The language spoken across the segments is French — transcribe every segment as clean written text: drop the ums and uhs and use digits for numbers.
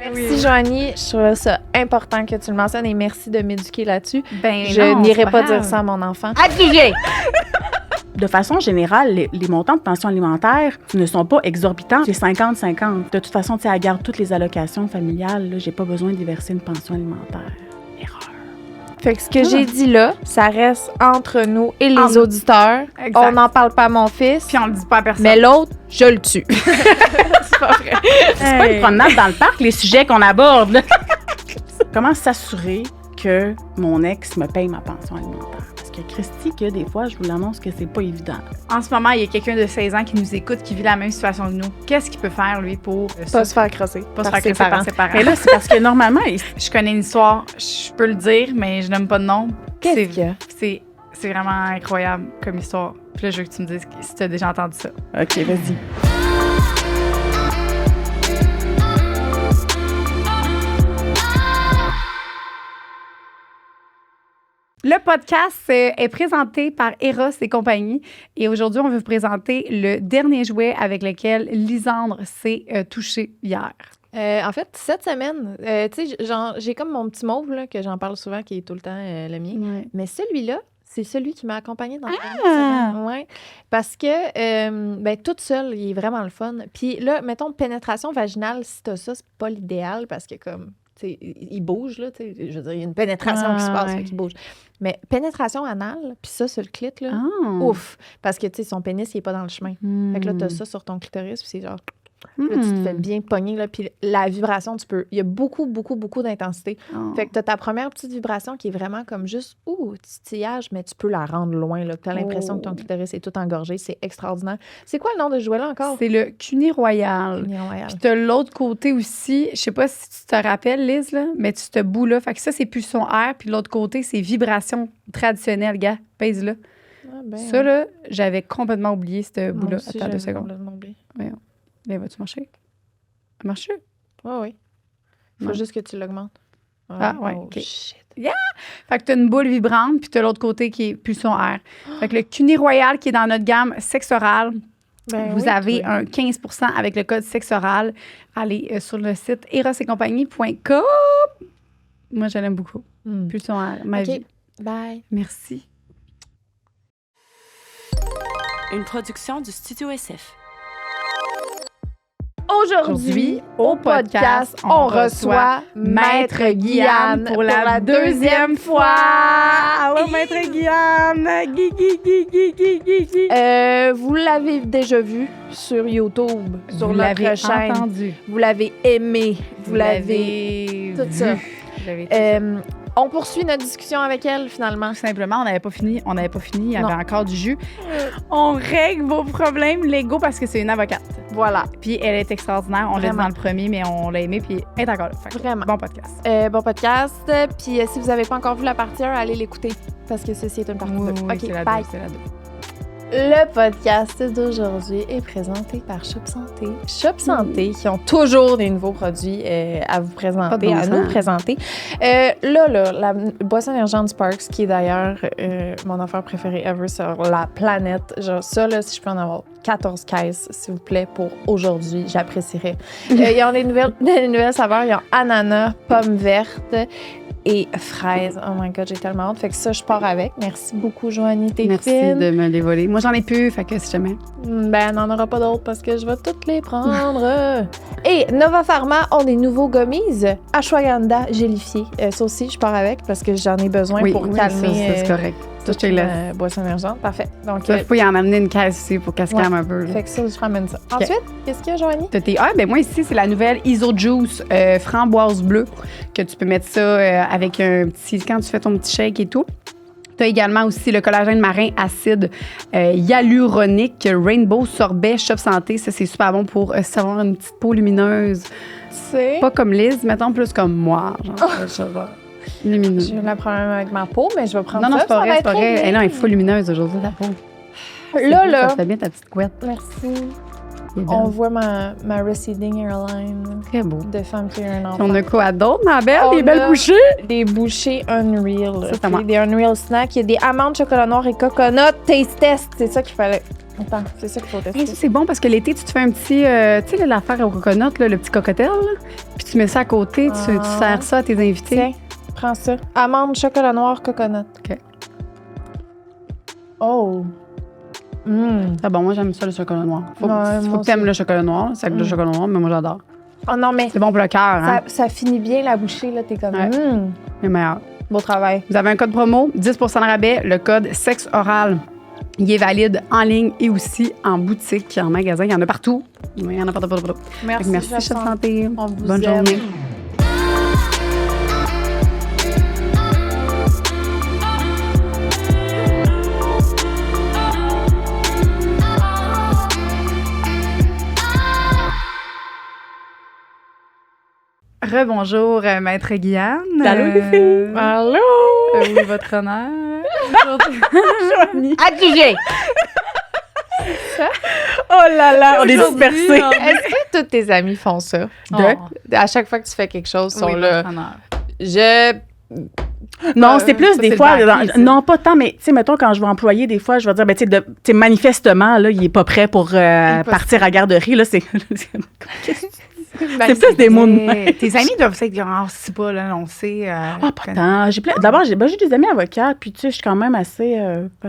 Merci, Joanie. Je trouve ça important que tu le mentionnes et merci de m'éduquer là-dessus. Ben Je non, n'irai c'est pas grave. dire ça à mon enfant. Accusé! De façon générale, les montants de pension alimentaire ne sont pas exorbitants. C'est 50-50. De toute façon, tu sais, elle garde toutes les allocations familiales. Là, j'ai pas besoin d'y verser une pension alimentaire. Erreur. Fait que ce que j'ai dit là, ça reste entre nous et les auditeurs. Exact. On n'en parle pas à mon fils, Puis on le dit pas à personne. mais l'autre, je le tue. C'est pas vrai. C'est pas une promenade dans le parc, les sujets qu'on aborde. Là. Comment s'assurer que mon ex me paye ma pension alimentaire? Parce que Christy, que des fois, je vous l'annonce que c'est pas évident. En ce moment, il y a quelqu'un de 16 ans qui nous écoute, qui vit la même situation que nous. Qu'est-ce qu'il peut faire, lui, pour Pas se faire crosser. pas se par faire ses crosser par parents. ses parents? Mais là, c'est parce que normalement, Je connais une histoire, je peux le dire, mais je nomme pas de nom. Qu'est-ce qu'il y a? C'est vraiment incroyable comme histoire. Puis là, je veux que tu me dises si tu as déjà entendu ça. OK, vas-y. Le podcast est présenté par Eros et compagnie. Et aujourd'hui, on veut vous présenter le dernier jouet avec lequel Lisandre s'est touchée hier. En fait, cette semaine, tu sais, j'ai comme mon petit mauve, là, que j'en parle souvent, qui est tout le temps le mien. Mais celui-là, c'est celui qui m'a accompagnée dans la semaine. Ouais. Parce que, toute seule, il est vraiment le fun. Puis là, mettons, pénétration vaginale, si t'as ça, c'est pas l'idéal parce que, comme, tu sais, il bouge, là, tu sais. Je veux dire, il y a une pénétration qui se passe, fait qu'il bouge. Mais pénétration anale, puis ça, sur le clit, là, ouf! Parce que, tu sais, son pénis, il est pas dans le chemin. Fait que là, t'as ça sur ton clitoris, puis c'est genre... Là, tu te fais bien pogner, là, puis la vibration, il y a beaucoup, beaucoup, beaucoup d'intensité. Fait que tu as ta première petite vibration qui est vraiment comme juste, titillage, mais tu peux la rendre loin, là. Tu as l'impression que ton clitoris est tout engorgé. C'est extraordinaire. C'est quoi le nom de ce jouet-là encore? C'est le Cuny Royal. Puis t'as l'autre côté aussi, je sais pas si tu te rappelles, Liz, là, mais tu te bouts là. Fait que ça, c'est pulsion air, puis l'autre côté, c'est vibration traditionnelle, gars. Pèse-là. Ça, là, j'avais complètement oublié ce bout-là. Attends 2 secondes. Voyons. Là, vas-tu marcher? Ça marche? Oui. Il faut juste que tu l'augmentes. OK. Shit. Yeah! Fait que t'as une boule vibrante, puis t'as l'autre côté qui est pulsion air. Fait que le Cuny Royal, qui est dans notre gamme sexe oral, vous avez un 15% avec le code sexe oral. Allez sur le site erosetcompagnie.com. Moi, je l'aime beaucoup. Pulsion air, ma vie. Bye. Merci. Une production du Studio SF. Aujourd'hui, au podcast, on reçoit Maître Guyane pour la deuxième fois. Allô, Maître Guyane! Vous l'avez déjà vu sur YouTube, sur Vous notre l'avez chaîne. entendu. Vous l'avez aimé. Vous l'avez... Tout ça. On poursuit notre discussion avec elle, finalement. Tout simplement, on n'avait pas fini. Il y avait encore du jus. On règle vos problèmes légaux parce que c'est une avocate. Voilà. Puis elle est extraordinaire. On l'a dit dans le premier, mais on l'a aimée, puis elle est encore là. Fait que Vraiment. Bon podcast. Bon podcast. Puis si vous n'avez pas encore vu la partie 1, allez l'écouter. Parce que ceci est une partie 2. Oui, OK, c'est la bye. 2, c'est la 2. Le podcast d'aujourd'hui est présenté par Shop Santé. Shop Santé, qui ont toujours des nouveaux produits à vous présenter, à nous présenter. La boisson énergente Sparks, qui est d'ailleurs mon affaire préférée ever sur la planète. Genre, ça, là, si je peux en avoir 14 caisses, s'il vous plaît, pour aujourd'hui, j'apprécierais. Ils ont des nouvelles saveurs. Ils ont ananas, pomme verte et fraises. Oh my God, j'ai tellement hâte. Fait que ça, je pars avec. Merci beaucoup, Joanie. T'es Merci fine. de me les voler. Moi, j'en ai plus, fait que si jamais. Ben, on n'en aura pas d'autres parce que je vais toutes les prendre. Et Nova Pharma ont des nouveaux gummies ashwagandha gélifiés. Ça aussi, je pars avec parce que j'en ai besoin pour calmer. Ça, c'est correct. Ça, je te laisse. Boisson énergente. Parfait. Donc, Il faut y en amener une caisse aussi pour qu'elle se calme un peu. Là. Fait que ça, je ramène ça. Ensuite, qu'est-ce qu'il y a, Joanie? Ben moi, ici, c'est la nouvelle Iso Juice framboise bleue que tu peux mettre ça avec un petit... Quand tu fais ton petit shake et tout. Tu as également aussi le collagène marin acide hyaluronique Rainbow Sorbet Shop Santé. Ça, c'est super bon pour avoir une petite peau lumineuse. C'est... Pas comme Liz, mettons plus comme moi. Genre lumineuse. J'ai eu un problème avec ma peau, mais je vais prendre ça. Non, c'est pas vrai, c'est pas vrai. Bien. Non, elle est full lumineuse aujourd'hui, ta peau. Là. Ça fait bien ta petite couette. Merci. On voit ma receding hairline. Très beau. De femme qui a eu un enfant. On a quoi à d'autres, ma belle? On Des belles a bouchées? Des bouchées Unreal. Ça, c'est moi. Des Unreal Snacks. Il y a des amandes, chocolat noir et coconut taste test. C'est ça qu'il fallait. Attends, c'est ça qu'il faut tester. C'est bon parce que l'été, tu te fais un petit... tu sais, l'affaire au coconut, là, le petit cocktail, là, puis tu mets ça à côté, tu sers ça à tes invités. Tiens, prends ça. Amande, chocolat noir, coconut. OK. Oh! Ah bon, moi, j'aime ça, le chocolat noir. Faut que t'aimes le chocolat noir, c'est avec le chocolat noir, mais moi, j'adore. Oh non, mais... C'est bon pour le cœur, hein? Ça finit bien la bouchée, là. T'es comme... C'est meilleur. Beau travail. Vous avez un code promo, 10 % de rabais, le code sexe oral. Il est valide en ligne et aussi en boutique, en magasin. Il y en a partout. Il y en a partout. Merci, Chef Santé. Bonne journée. Rebonjour, Maître Guyane. Allô, les filles. Allô? Oui, votre honneur. Accusé! Oh là là, on est dispersés. Est-ce que tous tes amis font ça? À chaque fois que tu fais quelque chose, ils sont là. Non, c'est plus ça, des c'est fois... le bac, non, pas tant, mais tu sais, mettons, quand je vais employer, des fois, je vais dire, ben tu sais, manifestement, là, il est pas prêt pour partir à garderie, là, c'est... C'est plus des mots de main. Tes amis doivent être genre, c'est pas, là, on sait. Pas tant. D'abord, j'ai des amis avocats, puis tu sais, je suis quand même assez,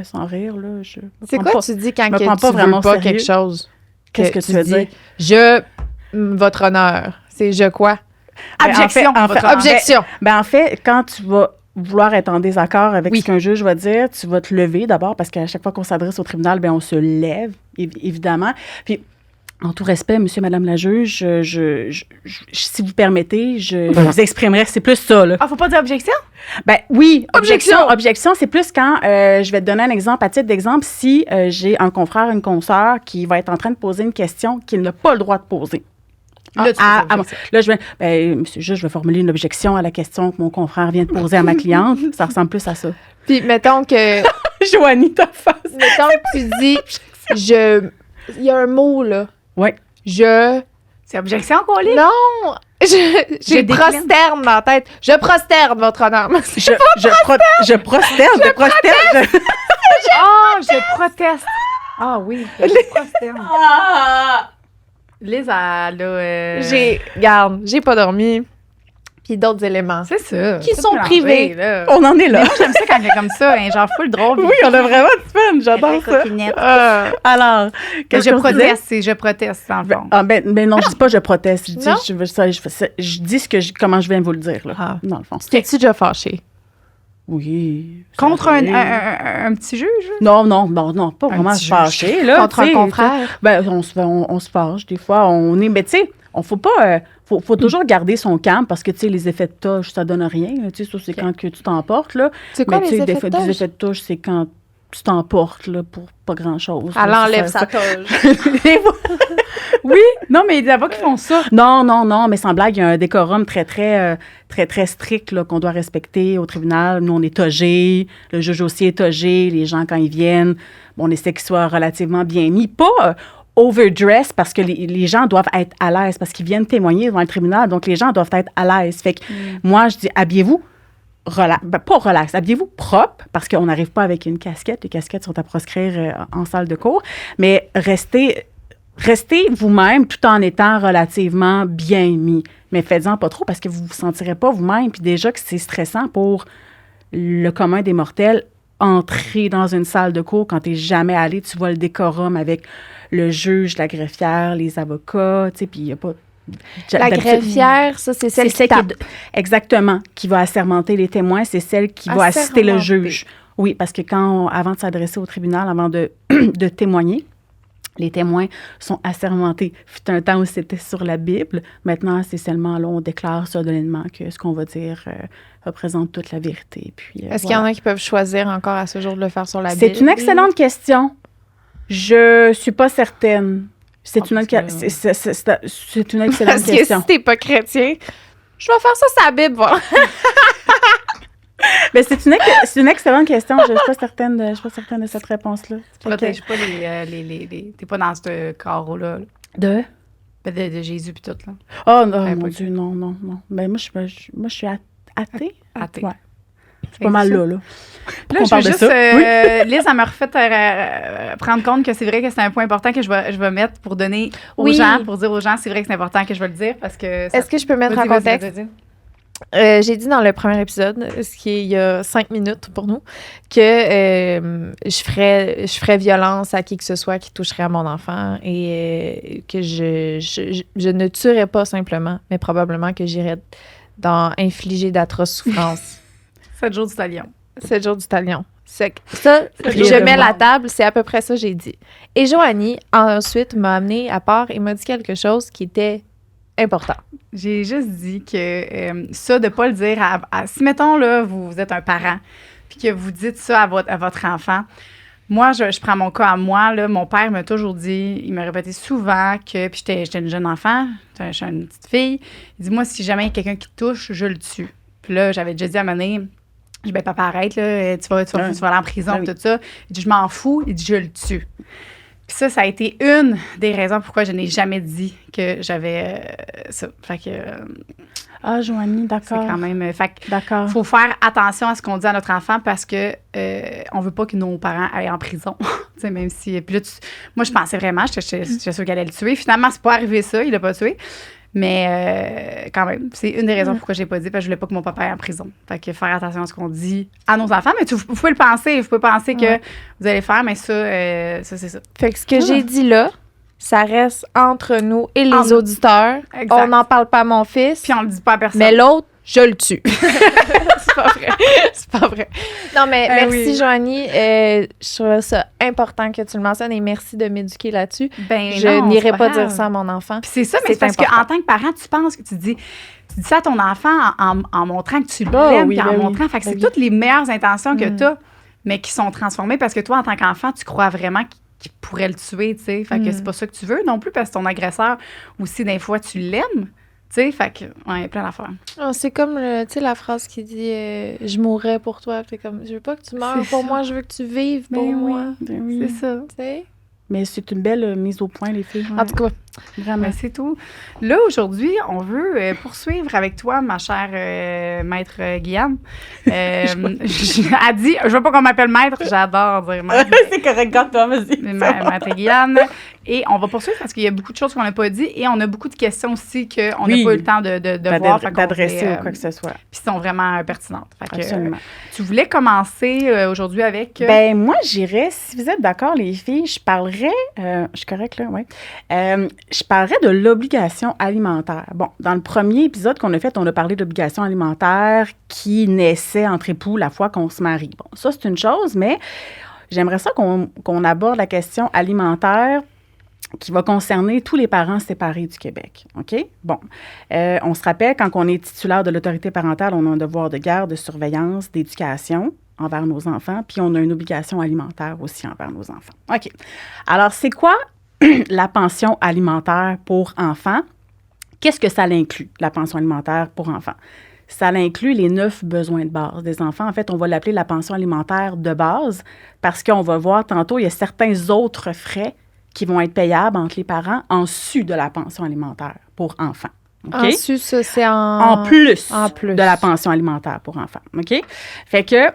sans rire, là. C'est quoi tu dis quand tu pas veux vraiment pas sérieux. quelque chose? Qu'est-ce que tu veux dire? Votre honneur. C'est je quoi? Objection. Objection. En fait, quand tu vas vouloir être en désaccord avec ce qu'un juge va dire, tu vas te lever d'abord, parce qu'à chaque fois qu'on s'adresse au tribunal, on se lève, évidemment. Puis, en tout respect, monsieur, madame la juge, si vous permettez, je vous exprimerai. C'est plus ça, là. Ah, faut pas dire objection? Ben oui, objection, c'est plus quand, je vais te donner un exemple, à titre d'exemple, si j'ai un confrère, une consoeur qui va être en train de poser une question qu'il n'a pas le droit de poser. Là, monsieur juge, je vais formuler une objection à la question que mon confrère vient de poser à ma cliente. Ça ressemble plus à ça. Puis, mettons que... Joanie, ta face. Mettons que tu dis, il y a un mot, là. Oui. C'est objection qu'on lit? Non! J'ai prosterne dans la tête. Je prosterne, votre honneur. Je prosterne. Je proteste. Ah oui, je prosterne. Liz, elle a... J'ai pas dormi. Puis d'autres éléments. C'est ça. Qui sont privés. Là. On en est là. Mais moi, j'aime ça quand il est comme ça, hein, genre full drôle. Oui, on a vraiment du fun. J'adore ça. Alors, je proteste, en fond. Non, je dis pas je proteste. Je dis comment je viens de vous le dire, là, dans le fond. T'es-tu déjà fâché? Oui. Contre un petit juge? Non, pas vraiment fâché. Là, contre un confrère? On se fâche. Des fois, on est... Mais tu sais, on faut pas... faut toujours garder son calme parce que, tu sais, les effets de touche, ça donne rien. Tu sais, ça, c'est quand que tu t'emportes, là. C'est quoi les effets de touche? Les effets de touche, c'est quand tu t'emportes, là, pour pas grand-chose. Elle enlève sa toge. Oui, non, mais il y a pas qui font ça. Non, mais sans blague, il y a un décorum très, très, très, très strict là, qu'on doit respecter au tribunal. Nous, on est togés, le juge aussi est togé, les gens, quand ils viennent, on essaie qu'ils soient relativement bien mis. Pas overdress parce que les gens doivent être à l'aise parce qu'ils viennent témoigner devant le tribunal, donc les gens doivent être à l'aise. Fait que moi, je dis, habillez-vous pas relax, habillez-vous propre parce qu'on n'arrive pas avec une casquette. Les casquettes sont à proscrire en salle de cours, mais restez vous-même tout en étant relativement bien mis. Mais faites-en pas trop parce que vous ne vous sentirez pas vous-même. Puis déjà que c'est stressant pour le commun des mortels, entrer dans une salle de cours quand tu n'es jamais allé, tu vois le décorum avec le juge, la greffière, les avocats, tu sais, puis il n'y a pas... La greffière, ça, c'est celle qui tape. Exactement, qui va assermenter les témoins, c'est celle qui va assister le juge. Oui, parce que avant de s'adresser au tribunal, avant de témoigner, les témoins sont assermentés. Fut un temps où c'était sur la Bible. Maintenant, c'est seulement là, on déclare solennellement que ce qu'on va dire représente toute la vérité. Puis, est-ce qu'il y en a qui peuvent choisir encore à ce jour de le faire sur la Bible? C'est une excellente question. Je suis pas certaine. C'est une excellente question. Parce que si t'es pas chrétien, je vais faire ça sur la Bible, voir. Mais c'est une excellente question. Je ne suis pas certaine de cette réponse-là. Tu ne protèges pas t'es pas dans ce carreau-là. De Jésus puis tout, là. Oh, mon Dieu, non. Ben, moi, je suis athée. Athée. Ouais. C'est pas mal là. Là, je veux juste... Liz, elle m'a refait prendre compte que c'est vrai que c'est un point important que je vais mettre pour donner aux gens, pour dire aux gens, c'est vrai que c'est important que je vais le dire parce que... Est-ce que je peux mettre en contexte? J'ai dit dans le premier épisode, ce qui est il y a 5 minutes pour nous, que je ferais violence à qui que ce soit qui toucherait à mon enfant et que je ne tuerais pas simplement, mais probablement que j'irais dans infliger d'atroces souffrances. 7 jours du talion. 7 jours du talion. Ça, je mets la table, c'est à peu près ça que j'ai dit. Et Joanie, ensuite, m'a amené à part et m'a dit quelque chose qui était important. J'ai juste dit que ça, de ne pas le dire si, mettons, là, vous êtes un parent, puis que vous dites ça à votre enfant, moi, je prends mon cas à moi, là, mon père m'a toujours dit, il m'a répété souvent que, puis j'étais une jeune enfant, j'étais une petite fille, il dit, moi, si jamais il y a quelqu'un qui te touche, je le tue. Puis là, j'avais déjà dit à un moment donné, je dis, ben, papa, arrête, là, tu vas aller en prison, tout ça. Il dit, je m'en fous, il dit, je le tue. Puis ça a été une des raisons pourquoi je n'ai jamais dit que j'avais ça. Fait que... Joanie, d'accord. C'est quand même... Fait que d'accord. Faut faire attention à ce qu'on dit à notre enfant parce que on veut pas que nos parents aillent en prison. Tu sais, même si... Puis là, moi, je pensais vraiment, j'étais sûre qu'elle allait le tuer. Finalement, c'est pas arrivé ça, il l'a pas tué. Mais quand même, c'est une des raisons pourquoi j'ai pas dit, parce que je voulais pas que mon papa aille en prison. Fait que faire attention à ce qu'on dit à nos enfants. Mais vous pouvez le penser, vous pouvez penser que vous allez faire, mais ça, c'est ça. Fait que ce que j'ai dit là, ça reste entre nous et les auditeurs. Exact. On n'en parle pas à mon fils. Puis on le dit pas à personne. Mais l'autre, je le tue. C'est pas vrai. C'est pas vrai. Non, mais merci, Joanie. Je trouve ça important que tu le mentionnes et merci de m'éduquer là-dessus. Je n'irai pas dire ça à mon enfant. Puis c'est ça, mais c'est parce qu'en tant que parent, tu penses que tu dis ça à ton enfant en montrant que tu l'aimes, puis en montrant. Fait que c'est toutes les meilleures intentions que tu as, mais qui sont transformées parce que toi, en tant qu'enfant, tu crois vraiment qu'il pourrait le tuer, tu sais. Fait que c'est pas ça que tu veux non plus parce que ton agresseur aussi, des fois, tu l'aimes. Tu sais, fait que, il y a plein d'affaires. C'est comme, tu sais, la phrase qui dit je mourrais pour toi. Puis comme, je veux pas que tu meurs pour moi, je veux que tu vives pour moi. C'est ça. Tu sais? Mais c'est une belle mise au point, les filles. En tout cas, vraiment. C'est tout. Là, aujourd'hui, on veut poursuivre avec toi, ma chère maître Guyane. Elle dit, je veux pas qu'on m'appelle maître, j'adore dire maître. C'est correct, garde-toi, vas-y. Maître Guyane. Et on va poursuivre parce qu'il y a beaucoup de choses qu'on n'a pas dit et on a beaucoup de questions aussi qu'on n'a pas eu le temps de voir. D'adresser ou quoi que ce soit. Puis sont vraiment pertinentes. Absolument. Tu voulais commencer aujourd'hui avec... moi, j'irais, si vous êtes d'accord, les filles, je parlerais... je suis correcte, là? Oui. Je parlerais de l'obligation alimentaire. Bon, dans le premier épisode qu'on a fait, on a parlé d'obligation alimentaire qui naissait entre époux la fois qu'on se marie. Bon, ça, c'est une chose, mais j'aimerais ça qu'on aborde la question alimentaire qui va concerner tous les parents séparés du Québec. OK? Bon. On se rappelle, quand on est titulaire de l'autorité parentale, on a un devoir de garde, de surveillance, d'éducation envers nos enfants, puis on a une obligation alimentaire aussi envers nos enfants. OK. Alors, c'est quoi la pension alimentaire pour enfants? Qu'est-ce que ça l'inclut, la pension alimentaire pour enfants? Ça inclut les 9 besoins de base des enfants. En fait, on va l'appeler la pension alimentaire de base parce qu'on va voir tantôt, il y a certains autres frais qui vont être payables entre les parents en sus de la pension alimentaire pour enfants. Okay? En sus, ça, c'est en plus de la pension alimentaire pour enfants. OK? Fait que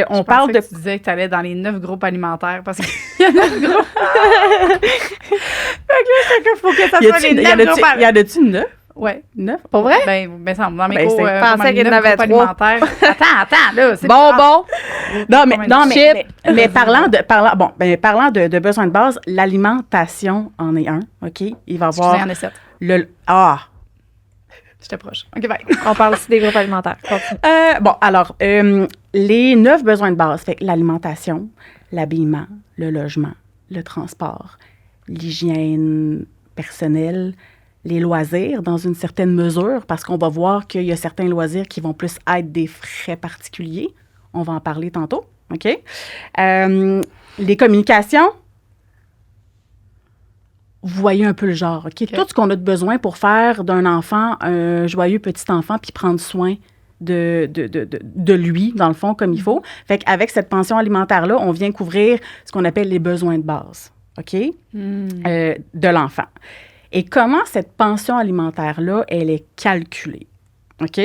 on parle de... Tu disais que tu allais dans les 9 groupes alimentaires parce qu'il y a 9 groupes. Fait que là, il faut que ça soit les 9 groupes alimentaires. Y en a-tu 9? Oui. 9? Pour vrai? Ben ça, dans mes cours, je pensais qu'il y en avait 3. Alimentaires. Attends, là. C'est bon. Mais parlant de besoins de base, l'alimentation en est un, OK? Il va y avoir... Il y en a 7. J'étais proche. OK, bye. On parle aussi des groupes alimentaires. Les 9 besoins de base, fait l'alimentation, l'habillement, le logement, le transport, l'hygiène personnelle, les loisirs dans une certaine mesure, parce qu'on va voir qu'il y a certains loisirs qui vont plus être des frais particuliers. On va en parler tantôt, OK? Les communications, vous voyez un peu le genre, OK? Tout ce qu'on a de besoin pour faire d'un enfant un joyeux petit enfant puis prendre soin de lui, dans le fond, comme il faut. Fait qu'avec cette pension alimentaire-là, on vient couvrir ce qu'on appelle les besoins de base, OK? De l'enfant. Et comment cette pension alimentaire-là, elle est calculée, OK?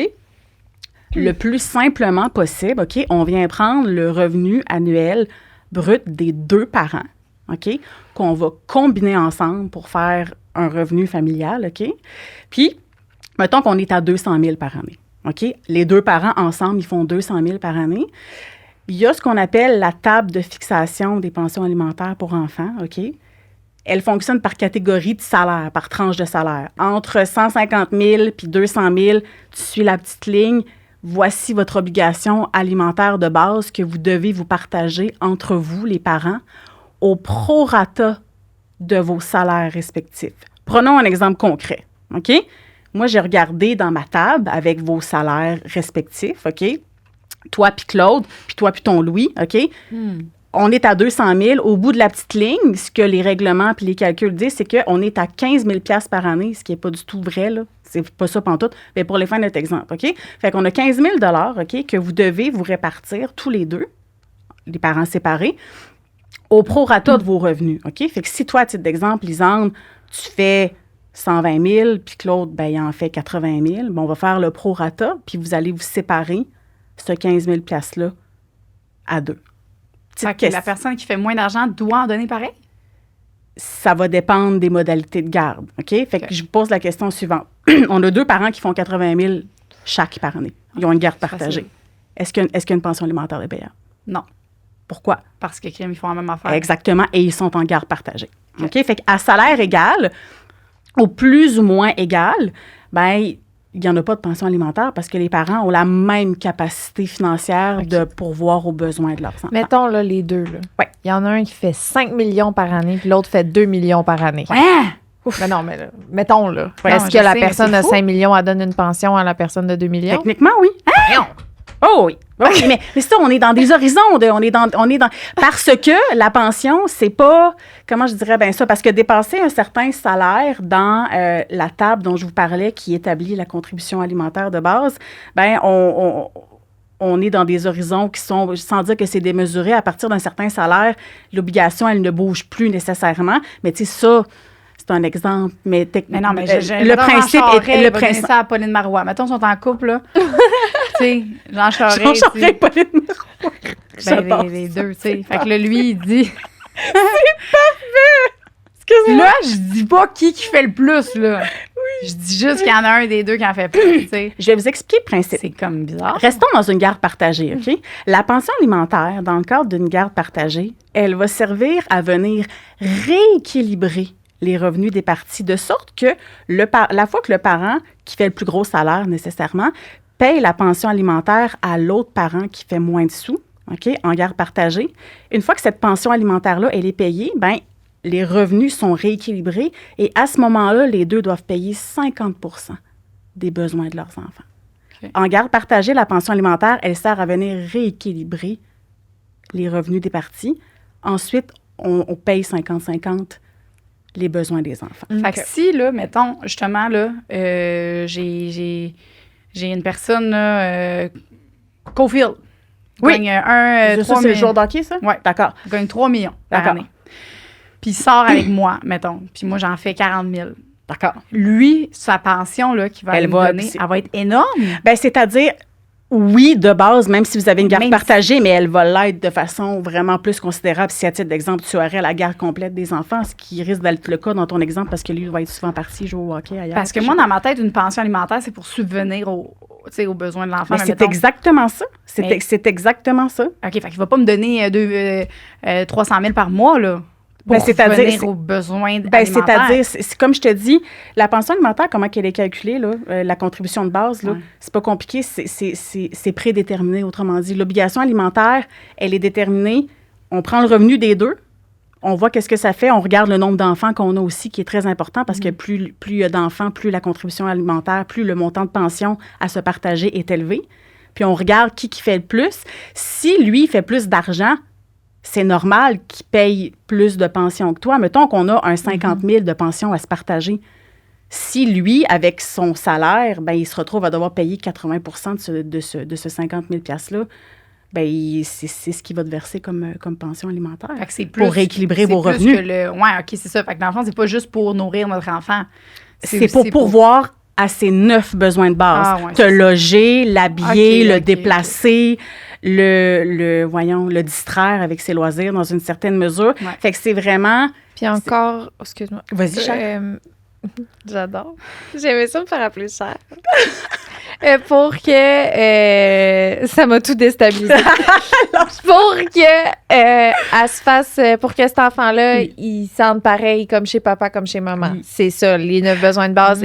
Le plus simplement possible, OK, on vient prendre le revenu annuel brut des 2 parents, OK, qu'on va combiner ensemble pour faire un revenu familial, OK? Puis, mettons qu'on est à 200 000 par année, OK? Les 2 parents ensemble, ils font 200 000 par année. Il y a ce qu'on appelle la table de fixation des pensions alimentaires pour enfants, OK? Elle fonctionne par catégorie de salaire, par tranche de salaire. Entre 150 000 puis 200 000, tu suis la petite ligne. Voici votre obligation alimentaire de base que vous devez vous partager entre vous, les parents, au prorata de vos salaires respectifs. Prenons un exemple concret, OK? Moi, j'ai regardé dans ma table avec vos salaires respectifs, OK? Toi puis Claude, puis toi puis ton Louis, OK? On est à 200 000. Au bout de la petite ligne, ce que les règlements puis les calculs disent, c'est qu'on est à 15 000 $ par année, ce qui n'est pas du tout vrai, là. C'est pas ça pantoute, mais pour les fins de notre exemple, OK? Fait qu'on a 15 000 $, OK, que vous devez vous répartir tous les deux, les parents séparés, au prorata de vos revenus, OK? Fait que si toi, à titre d'exemple, Lisande, tu fais 120 000, puis Claude, ben il en fait 80 000, ben on va faire le prorata, puis vous allez vous séparer ce 15 000 $-là à 2. Fait que la personne qui fait moins d'argent doit en donner pareil? Ça va dépendre des modalités de garde, OK? Fait que je vous pose la question suivante. On a 2 parents qui font 80 000 chaque par année. Ils ont une garde partagée. Est-ce qu'il y a une pension alimentaire de payable? Non. Pourquoi? Parce que ils font la même affaire. Exactement, et ils sont en garde partagée. OK? Fait qu'à salaire égal, ou plus ou moins égal, ben il n'y en a pas de pension alimentaire parce que les parents ont la même capacité financière de pourvoir aux besoins de leurs enfants. Mettons là, les deux. Là. Ouais. Il y en a un qui fait 5 millions par année, puis l'autre fait 2 millions par année. Ouais. Mais non, mais là, mettons là. Ouais, Est-ce que la personne de 5 millions, elle donne une pension à la personne de 2 millions? Techniquement, oui. Non. Oh oui. Oui, mais ça, on est dans des horizons. On est dans parce que la pension, c'est pas, comment je dirais bien ça, parce que dépasser un certain salaire dans la table dont je vous parlais qui établit la contribution alimentaire de base, ben on est dans des horizons qui sont, sans dire que c'est démesuré, à partir d'un certain salaire, l'obligation, elle ne bouge plus nécessairement. Mais tu sais, ça, c'est un exemple, mais non, mais le principe est le principe. Ça à Pauline Marois. Mettons, ils sont en couple, là. Tu sais, Jean Charest. Jean Charest et Pauline Marois. Ben, les deux, tu sais. Fait que là, lui, il dit. C'est parfait! Excuse-moi. Là, je dis pas qui fait le plus, là. Oui. Je dis juste qu'il y en a un des deux qui en fait plus, tu sais. Je vais vous expliquer le principe. C'est comme bizarre. Restons dans une garde partagée, OK? La pension alimentaire, dans le cadre d'une garde partagée, elle va servir à venir rééquilibrer les revenus des parties, de sorte que la fois que le parent qui fait le plus gros salaire nécessairement paye la pension alimentaire à l'autre parent qui fait moins de sous, OK, en garde partagée, une fois que cette pension alimentaire-là, elle est payée, bien, les revenus sont rééquilibrés et à ce moment-là, les deux doivent payer 50 % des besoins de leurs enfants. Okay. En garde partagée, la pension alimentaire, elle sert à venir rééquilibrer les revenus des parties. Ensuite, on paye 50-50 les besoins des enfants. Fait que si, là, mettons, justement, là, j'ai une personne, là, Cofield, gagne ça, c'est le jour d'hockey, ça? Oui. D'accord. Gagne 3 millions par année. Puis il sort avec moi, mettons. Puis moi, j'en fais 40 000. D'accord. Lui, sa pension, là, qu'il va me donner, elle va être énorme. Bien, c'est-à-dire, oui, de base, même si vous avez une garde partagée, mais elle va l'être de façon vraiment plus considérable si, à titre d'exemple, tu aurais la garde complète des enfants, ce qui risque d'être le cas dans ton exemple parce que lui, il va être souvent parti jouer au hockey ailleurs. Parce que moi, dans ma tête, une pension alimentaire, c'est pour subvenir aux besoins de l'enfant. Mais c'est exactement ça. C'est exactement ça. OK, fait qu'il ne va pas me donner 300 000 par mois, là. Pour subvenir aux besoins alimentaires. C'est-à-dire, c'est comme je te dis, la pension alimentaire, comment qu'elle est calculée, là, la contribution de base, là, c'est pas compliqué, c'est prédéterminé, autrement dit. L'obligation alimentaire, elle est déterminée. On prend le revenu des deux, on voit qu'est-ce que ça fait, on regarde le nombre d'enfants qu'on a aussi, qui est très important, parce que plus il y a d'enfants, plus la contribution alimentaire, plus le montant de pension à se partager est élevé. Puis on regarde qui fait le plus. Si lui fait plus d'argent, c'est normal qu'il paye plus de pension que toi. Mettons qu'on a un 50 000 de pension à se partager. Si lui, avec son salaire, ben, il se retrouve à devoir payer 80 % de ce 50 000 $-là, ben, c'est ce qu'il va te verser comme pension alimentaire. Fait que c'est plus, pour rééquilibrer vos revenus. Oui, OK, c'est ça. Fait que dans le fond, c'est pas juste pour nourrir notre enfant. C'est pour pourvoir à ses 9 besoins de base. Te loger, l'habiller, le déplacer, le distraire avec ses loisirs dans une certaine mesure. Ouais. Fait que c'est vraiment... Puis encore... Excuse-moi. Vas-y, Cher. J'adore. J'aimais ça me faire appeler Cher. Pour que ça m'a tout déstabilisé. Pour que elle se fasse, pour que cet enfant-là, il sente pareil comme chez papa, comme chez maman. C'est ça, les 9 besoins de base.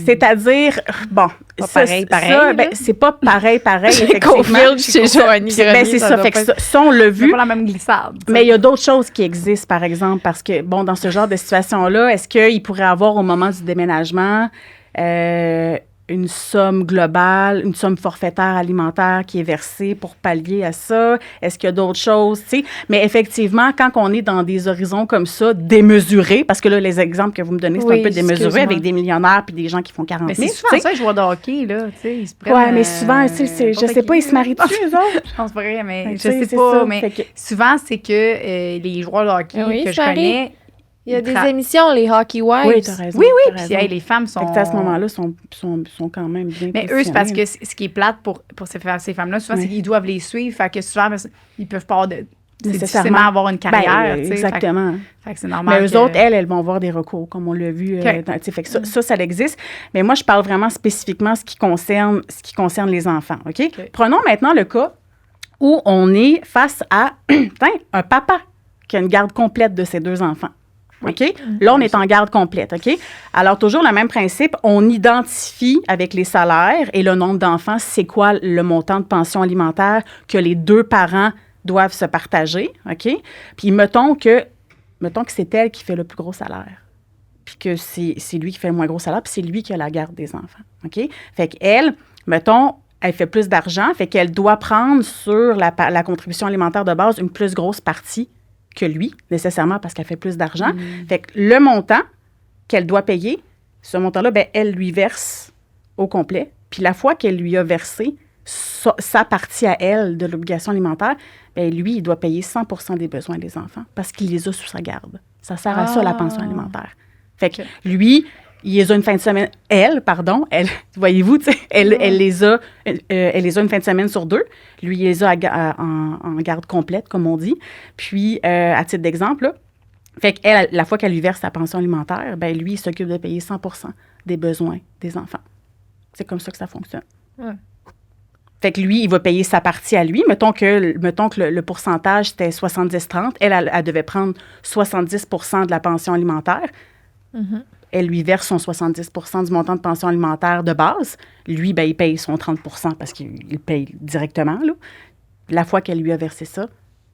C'est-à-dire, bon, pas pareil. Ça, c'est pas pareil, effectivement. Chez Joanie Grenier, c'est ça. Fait que ça, on l'a vu. C'est pas la même glissade. Mais il y a d'autres choses qui existent, par exemple, parce que, bon, dans ce genre de situation-là, est-ce qu'il pourrait avoir au moment du déménagement une somme globale, une somme forfaitaire alimentaire qui est versée pour pallier à ça? Est-ce qu'il y a d'autres choses, tu sais? Mais effectivement, quand on est dans des horizons comme ça, démesurés, parce que là, les exemples que vous me donnez, c'est un peu démesuré avec des millionnaires puis des gens qui font 40 000. Mais c'est souvent ça, les joueurs de hockey, là, tu sais, ils se prennent... Oui, mais souvent, tu sais, je sais pas, ils se marient dessus, eux autres? Je pense pas, mais je sais pas, mais souvent, c'est que les joueurs de hockey que je connais... Il y a des émissions, les Hockey Wives. Oui, t'as raison. Oui, puis les femmes sont... Fait que à ce moment-là, sont quand même bien mais eux, c'est parce que ce qui est plate pour ces femmes-là, souvent, c'est qu'ils doivent les suivre. Fait que souvent, ils peuvent pas nécessairement avoir une carrière. Exactement. Fait que c'est normal. Mais eux autres, elles vont avoir des recours, comme on l'a vu. Fait que ça existe. Mais moi, je parle vraiment spécifiquement ce qui concerne les enfants. OK? Prenons maintenant le cas où on est face à un papa qui a une garde complète de ses 2 enfants. OK? Là, on est en garde complète, OK? Alors, toujours le même principe, on identifie avec les salaires et le nombre d'enfants, c'est quoi le montant de pension alimentaire que les 2 parents doivent se partager, OK? Puis, mettons que c'est elle qui fait le plus gros salaire, puis que c'est lui qui fait le moins gros salaire, puis c'est lui qui a la garde des enfants, OK? Fait qu'elle, mettons, elle fait plus d'argent, fait qu'elle doit prendre sur la contribution alimentaire de base une plus grosse partie que lui, nécessairement parce qu'elle fait plus d'argent. Fait que le montant qu'elle doit payer, ce montant-là, ben, elle lui verse au complet. Puis la fois qu'elle lui a versé sa partie à elle de l'obligation alimentaire, ben, lui, il doit payer 100% des besoins des enfants parce qu'il les a sous sa garde. Ça sert à ça, la pension alimentaire. Fait que lui, il les a une fin de semaine. Elle, voyez-vous, elle les a une fin de semaine sur 2. Lui, il les a en garde complète, comme on dit. Puis, à titre d'exemple, là, fait qu'elle, la fois qu'elle lui verse sa pension alimentaire, ben lui, il s'occupe de payer 100% des besoins des enfants. C'est comme ça que ça fonctionne. Ouais. Fait que lui, il va payer sa partie à lui. Mettons que le pourcentage, c'était 70-30. Elle devait prendre 70% de la pension alimentaire. Mm-hmm. Elle lui verse son 70% du montant de pension alimentaire de base. Lui, ben, il paye son 30% parce qu'il paye directement. Là. La fois qu'elle lui a versé ça,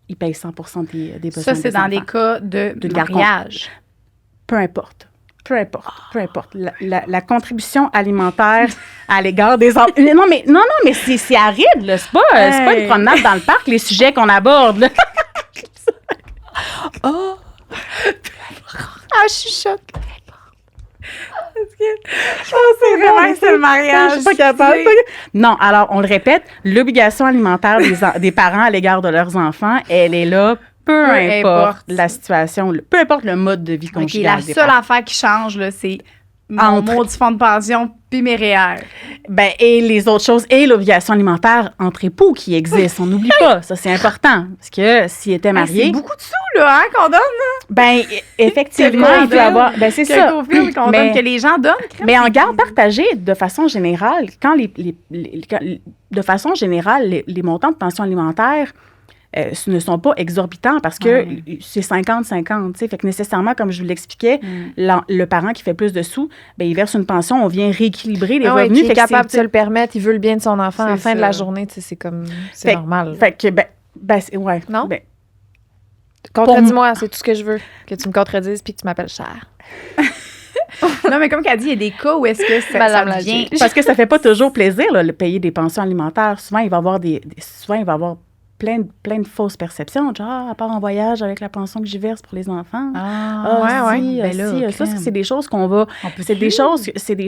il paye 100% des besoins. Ça, c'est dans des cas de mariage. Peu importe. La contribution alimentaire à l'égard des enfants. Non, mais c'est aride, là. C'est pas une promenade dans le parc, les sujets qu'on aborde, là. Oh! Je suis choquée. C'est vraiment que c'est le mariage. Je suis pas capable. Non, alors, on le répète, l'obligation alimentaire des parents à l'égard de leurs enfants, elle est là, peu importe la situation, peu importe le mode de vie conjugal. La seule affaire qui change, là, c'est mon maudit fonds de pension puis mes REER. Ben, et les autres choses, et l'obligation alimentaire entre époux qui existe. On n'oublie pas, ça, c'est important. Parce que s'il était marié... c'est beaucoup de sous, là, qu'on donne, là. Ben, effectivement, il peut avoir... Ben, c'est ça. Qu'on donne, que les gens donnent. Mais en garde partagée, de façon générale, de façon générale, les montants de pension alimentaire ne sont pas exorbitants parce que c'est 50-50, tu sais. Fait que nécessairement, comme je vous l'expliquais, le parent qui fait plus de sous, ben, il verse une pension, on vient rééquilibrer les revenus. Il est capable de se le permettre, il veut le bien de son enfant à la fin de la journée, tu sais, c'est normal. Fait que, ouais. Non? Ben, contredis-moi, c'est tout ce que je veux, que tu me contredises puis que tu m'appelles Cher. Non, mais comme qu'elle dit, il y a des cas où est-ce que ça devient... Parce que ça fait pas toujours plaisir, là, de payer des pensions alimentaires. Souvent, il va y avoir plein de fausses perceptions. Genre, à part en voyage avec la pension que j'y verse pour les enfants. Ça, c'est des choses qu'on va... C'est des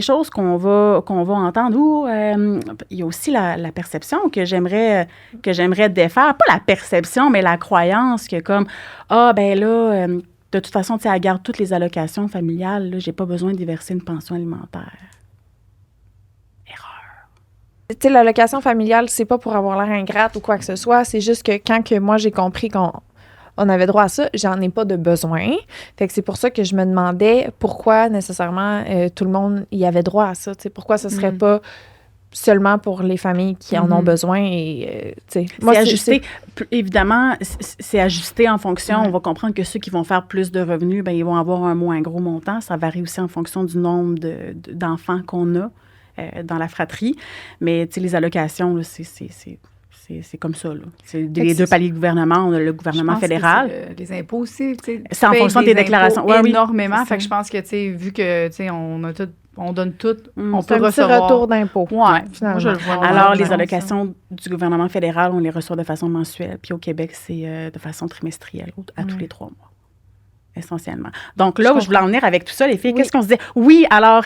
choses qu'on va entendre. Ou il y a aussi la perception que j'aimerais défaire. Pas la perception, mais la croyance que comme, de toute façon, tu sais, elle garde toutes les allocations familiales. Là, j'ai pas besoin d'y verser une pension alimentaire. tu sais, l'allocation familiale, c'est pas pour avoir l'air ingrate ou quoi que ce soit. C'est juste que quand que moi, j'ai compris qu'on avait droit à ça, j'en ai pas de besoin. Fait que c'est pour ça que je me demandais pourquoi nécessairement tout le monde y avait droit à ça. Tu sais, pourquoi ce serait pas seulement pour les familles qui en ont besoin. Et, moi, c'est ajusté. Évidemment, c'est ajusté en fonction. On va comprendre que ceux qui vont faire plus de revenus, ben, ils vont avoir un moins gros montant. Ça varie aussi en fonction du nombre d'enfants qu'on a dans la fratrie. Mais les allocations, là, c'est comme ça. Là. C'est les deux paliers de gouvernement. On a le gouvernement fédéral. Les impôts aussi. C'est en fonction des déclarations. Énormément. Fait que je pense que, vu que on donne tout, on peut recevoir. C'est un retour d'impôt. Oui, finalement. Moi, je le vois. Alors, les allocations du gouvernement fédéral, on les reçoit de façon mensuelle. Puis au Québec, c'est de façon trimestrielle, à tous les 3 mois, essentiellement. Donc là, où je voulais en venir avec tout ça, les filles, qu'est-ce qu'on se disait? Oui, alors,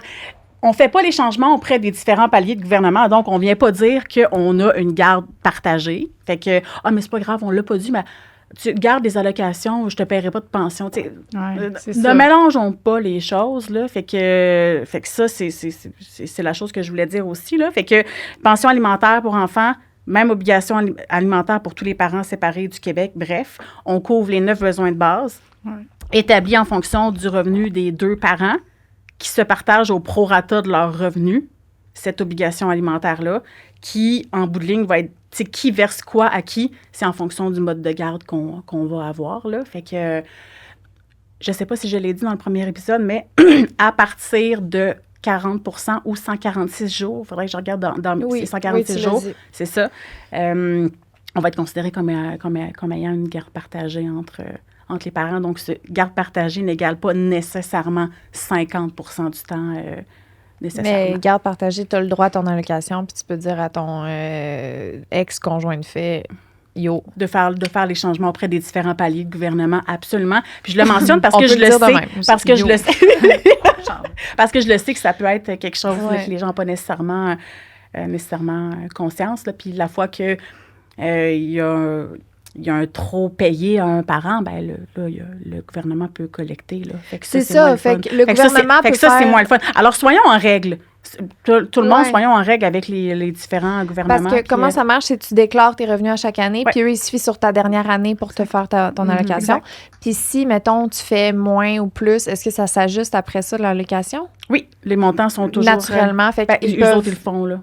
on ne fait pas les changements auprès des différents paliers de gouvernement. Donc, on ne vient pas dire qu'on a une garde partagée. Fait que, mais c'est pas grave, on ne l'a pas dit, mais tu gardes des allocations, je te paierai pas de pension. Ne mélangeons pas les choses, là. Fait que ça, c'est la chose que je voulais dire aussi, là. Fait que pension alimentaire pour enfants, même obligation alimentaire pour tous les parents séparés du Québec. Bref, on couvre les 9 besoins de base, établis en fonction du revenu des 2 parents qui se partagent au prorata de leur revenu, cette obligation alimentaire-là, qui, en bout de ligne, va être qui verse quoi à qui, c'est en fonction du mode de garde qu'on va avoir, là. Fait que, je sais pas si je l'ai dit dans le premier épisode, mais à partir de 40 % ou 146 jours, il faudrait que je regarde dans ces 146 jours, c'est ça, on va être considéré comme ayant une garde partagée entre les parents. Donc, ce garde partagée n'égale pas nécessairement 50 % du temps mais garde partagée, tu as le droit à ton allocation, puis tu peux dire à ton ex-conjoint de fait, yo. De faire les changements auprès des différents paliers de gouvernement, absolument. Puis je le mentionne parce que je le sais. Parce que je le sais. Parce que je le sais que ça peut être quelque chose que les gens n'ont pas nécessairement conscience. Là. Puis la fois que il y a un trop payé à un parent, ben le gouvernement peut collecter. Là. Fait que c'est ça. Fait que le gouvernement peut faire... c'est moins le fun. Alors, soyons en règle. Tout le monde, soyons en règle avec les différents gouvernements. Parce que comment ça marche, c'est que tu déclares tes revenus à chaque année, puis eux, ils suivent sur ta dernière année pour te faire ton allocation. Puis si, mettons, tu fais moins ou plus, est-ce que ça s'ajuste après ça, l'allocation? Oui, les montants sont toujours... Naturellement. Fait que eux autres, ils le font, là,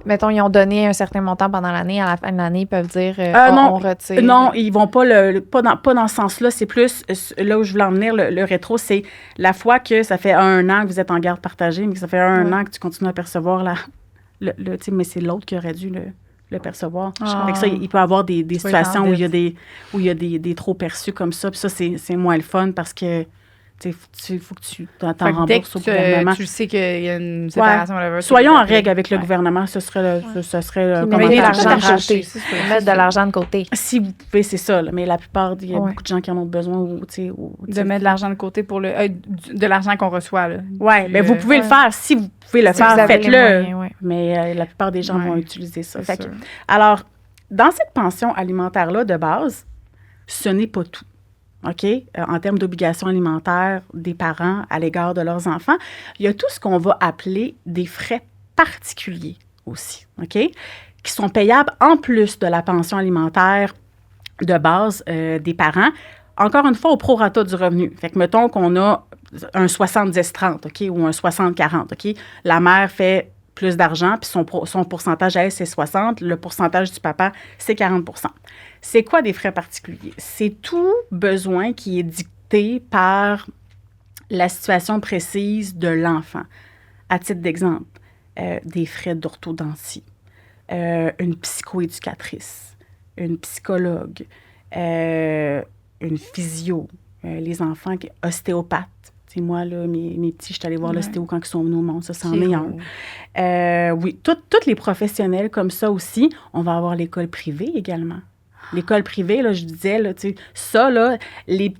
mettons, ils ont donné un certain montant pendant l'année. À la fin de l'année, ils peuvent dire on retire. Non, ils vont pas pas dans ce sens-là. C'est plus, là où je voulais en venir, le rétro, c'est la fois que ça fait 1 an que vous êtes en garde partagée, mais que ça fait 1 an que tu continues à percevoir mais c'est l'autre qui aurait dû le percevoir. Avec ça, il peut y avoir des situations où il y a des trop perçus comme ça. Puis ça, c'est moins le fun parce que il faut que tu t'en rembourses au gouvernement. Tu sais qu'il y a une séparation. Soyons en règle avec le gouvernement. Ce serait mettre de l'argent de côté. Mettre de l'argent de côté. Si vous pouvez, c'est ça. Là, mais la plupart, il y a beaucoup de gens qui en ont besoin. De mettre de l'argent de côté pour de l'argent qu'on reçoit. Oui, mais vous pouvez le faire. Si vous pouvez le faire, faites-le. Mais la plupart des gens vont utiliser ça. Alors, dans cette pension alimentaire-là de base, ce n'est pas tout. OK? En termes d'obligations alimentaires des parents à l'égard de leurs enfants, il y a tout ce qu'on va appeler des frais particuliers aussi, OK? Qui sont payables en plus de la pension alimentaire de base des parents, encore une fois, au prorata du revenu. Fait que mettons qu'on a un 70-30, OK? Ou un 60-40, OK? La mère fait plus d'argent, puis son pourcentage à elle, c'est 60. Le pourcentage du papa, c'est 40 %. C'est quoi des frais particuliers? C'est tout besoin qui est dicté par la situation précise de l'enfant. À titre d'exemple, des frais d'orthodontie, une psychoéducatrice, une psychologue, une physio, les enfants, ostéopathe. Moi, là, mes petits, je suis allée voir l'ostéo quand ils sont venus au monde. Ça, c'en est un. Oui, tous les professionnels comme ça aussi. On va avoir l'école privée également. L'école privée, là, je disais, là, ça, là, les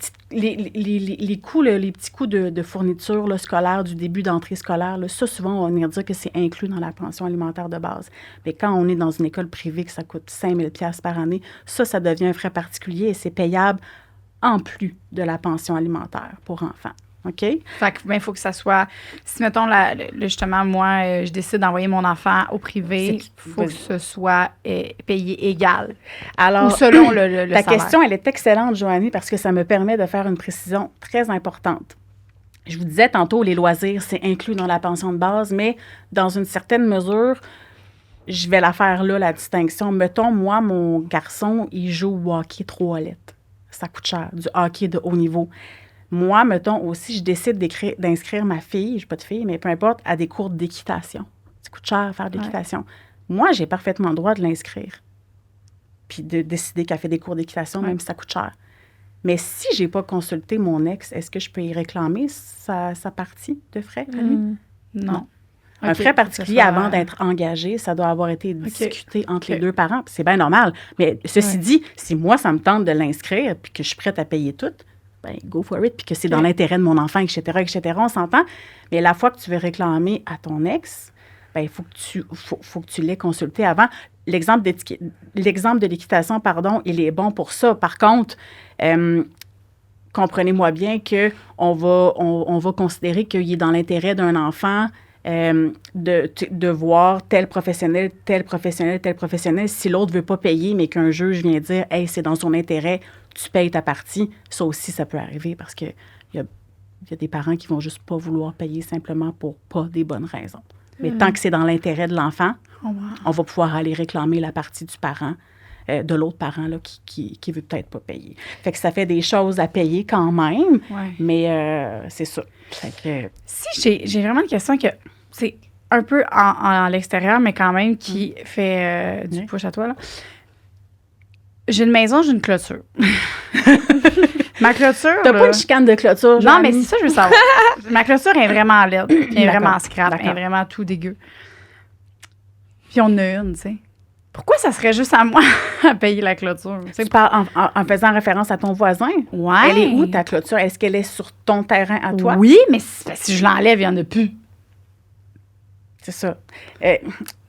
coûts, là, les petits coûts de fourniture là, scolaire, du début d'entrée scolaire, là, ça, souvent, on va venir dire que c'est inclus dans la pension alimentaire de base. Mais quand on est dans une école privée, que ça coûte 5 000 $ par année, ça devient un frais particulier et c'est payable en plus de la pension alimentaire pour enfants. OK? Fait que, il faut que ça soit... Si, mettons, justement, moi, je décide d'envoyer mon enfant au privé, il faut que ce soit payé égal. Alors, ou selon le ta salaire. question, elle est excellente, Joanie, parce que ça me permet de faire une précision très importante. Je vous disais tantôt, les loisirs, c'est inclus dans la pension de base, mais dans une certaine mesure, je vais la faire là, la distinction. Mettons, moi, mon garçon, il joue au hockey 3 lettres. Ça coûte cher, du hockey de haut niveau. Moi, mettons aussi, je décide d'inscrire ma fille, je n'ai pas de fille, mais peu importe, à des cours d'équitation. Ça coûte cher faire de l'équitation. Moi, j'ai parfaitement le droit de l'inscrire. Puis de décider qu'elle fait des cours d'équitation, même si ça coûte cher. Mais si je n'ai pas consulté mon ex, est-ce que je peux y réclamer sa partie de frais à lui? Non. Un frais particulier avant d'être engagé, ça doit avoir été discuté entre les deux parents. Puis c'est bien normal. Mais ceci dit, si moi, ça me tente de l'inscrire puis que je suis prête à payer tout, ben go for it, puis que c'est dans l'intérêt de mon enfant, etc., on s'entend. Mais la fois que tu veux réclamer à ton ex, ben il faut que tu l'aies consulté avant. L'exemple de l'équitation, il est bon pour ça. Par contre, comprenez-moi bien qu'on va considérer qu'il est dans l'intérêt d'un enfant de voir tel professionnel. Si l'autre ne veut pas payer, mais qu'un juge vient dire « Hey, c'est dans son intérêt, tu payes ta partie », ça aussi, ça peut arriver parce qu'il y a des parents qui vont juste pas vouloir payer simplement pour pas des bonnes raisons. Mais tant que c'est dans l'intérêt de l'enfant, on va pouvoir aller réclamer la partie du parent, de l'autre parent là, qui veut peut-être pas payer. Fait que ça fait des choses à payer quand même, mais c'est ça. Fait que, si j'ai vraiment une question que c'est un peu en l'extérieur, mais quand même qui fait du push à toi, là. J'ai une maison, j'ai une clôture. Ma clôture. T'as pas une chicane de clôture, Non, mais c'est ça, je veux savoir. Ma clôture est vraiment laide. Elle est vraiment scrap. Elle est vraiment tout dégueu. Puis on a une, tu sais. Pourquoi ça serait juste à moi à payer la clôture? Tu parles en faisant référence à ton voisin? Oui. Elle est où, ta clôture? Est-ce qu'elle est sur ton terrain à toi? Oui, mais si je l'enlève, il n'y en a plus. C'est ça.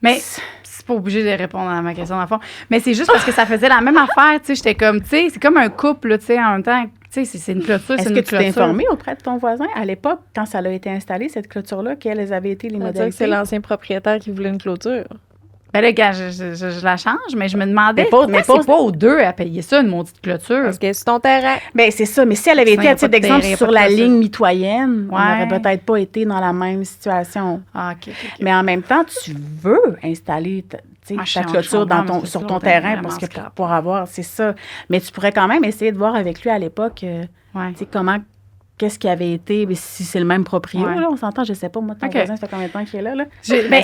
Mais c'est pas obligé de répondre à ma question, dans le fond. Mais c'est juste parce que ça faisait la même affaire, tu sais. J'étais comme, tu sais, c'est comme un couple, tu sais, en même temps. Tu sais, c'est une clôture, Est-ce que tu t'es informé auprès de ton voisin à l'époque, quand ça a été installé, cette clôture-là, quelles avaient été les modalités? C'est l'ancien propriétaire qui voulait une clôture. Ben là, gars, je la change, mais je me demandais pourquoi c'est pas aux deux à payer ça, une maudite clôture. Parce que c'est ton terrain. Bien, c'est ça. Mais si elle avait été, à titre d'exemple, sur la ligne mitoyenne, on n'aurait peut-être pas été dans la même situation. Ah, OK. Mais en même temps, tu veux installer ta clôture sur ton terrain parce que pour avoir, c'est ça. Mais tu pourrais quand même essayer de voir avec lui à l'époque, qu'est-ce qui avait été, si c'est le même propriétaire, là, on s'entend, je sais pas, moi, ton voisin, ça fait combien de temps qu'il est là? Mais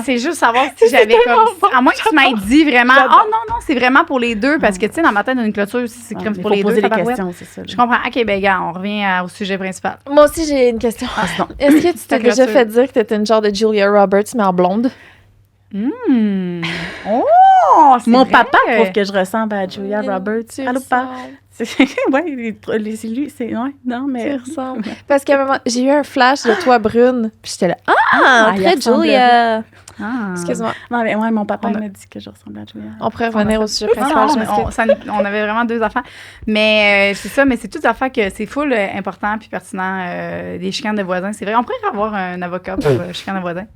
c'est juste savoir si j'avais comme... À moins que tu m'aies dit vraiment, non, c'est vraiment pour les deux, parce que, tu sais, dans ma tête, une clôture, c'est comme pour les deux. Poser des questions, c'est ça. Je comprends. OK, ben gars, on revient au sujet principal. Moi aussi, j'ai une question. Est-ce que tu t'es déjà fait dire que t'étais une genre de Julia Roberts, mais en blonde? Oh, mon papa trouve que je ressemble à Julia Roberts. Allô, papa? Oui, c'est lui, c'est... Ouais, non, mais... Tu ressembles. Parce qu'à un moment, j'ai eu un flash de toi brune, puis j'étais là, très Julia! Excuse-moi. Non, mais mon papa m'a dit que je ressemblais à Julia. On pourrait revenir au sujet principal. On avait vraiment deux affaires. Mais c'est ça, mais c'est toutes des affaires que c'est full important puis pertinent, des chicanes de voisins. C'est vrai, on pourrait avoir un avocat pour chicanes de voisins.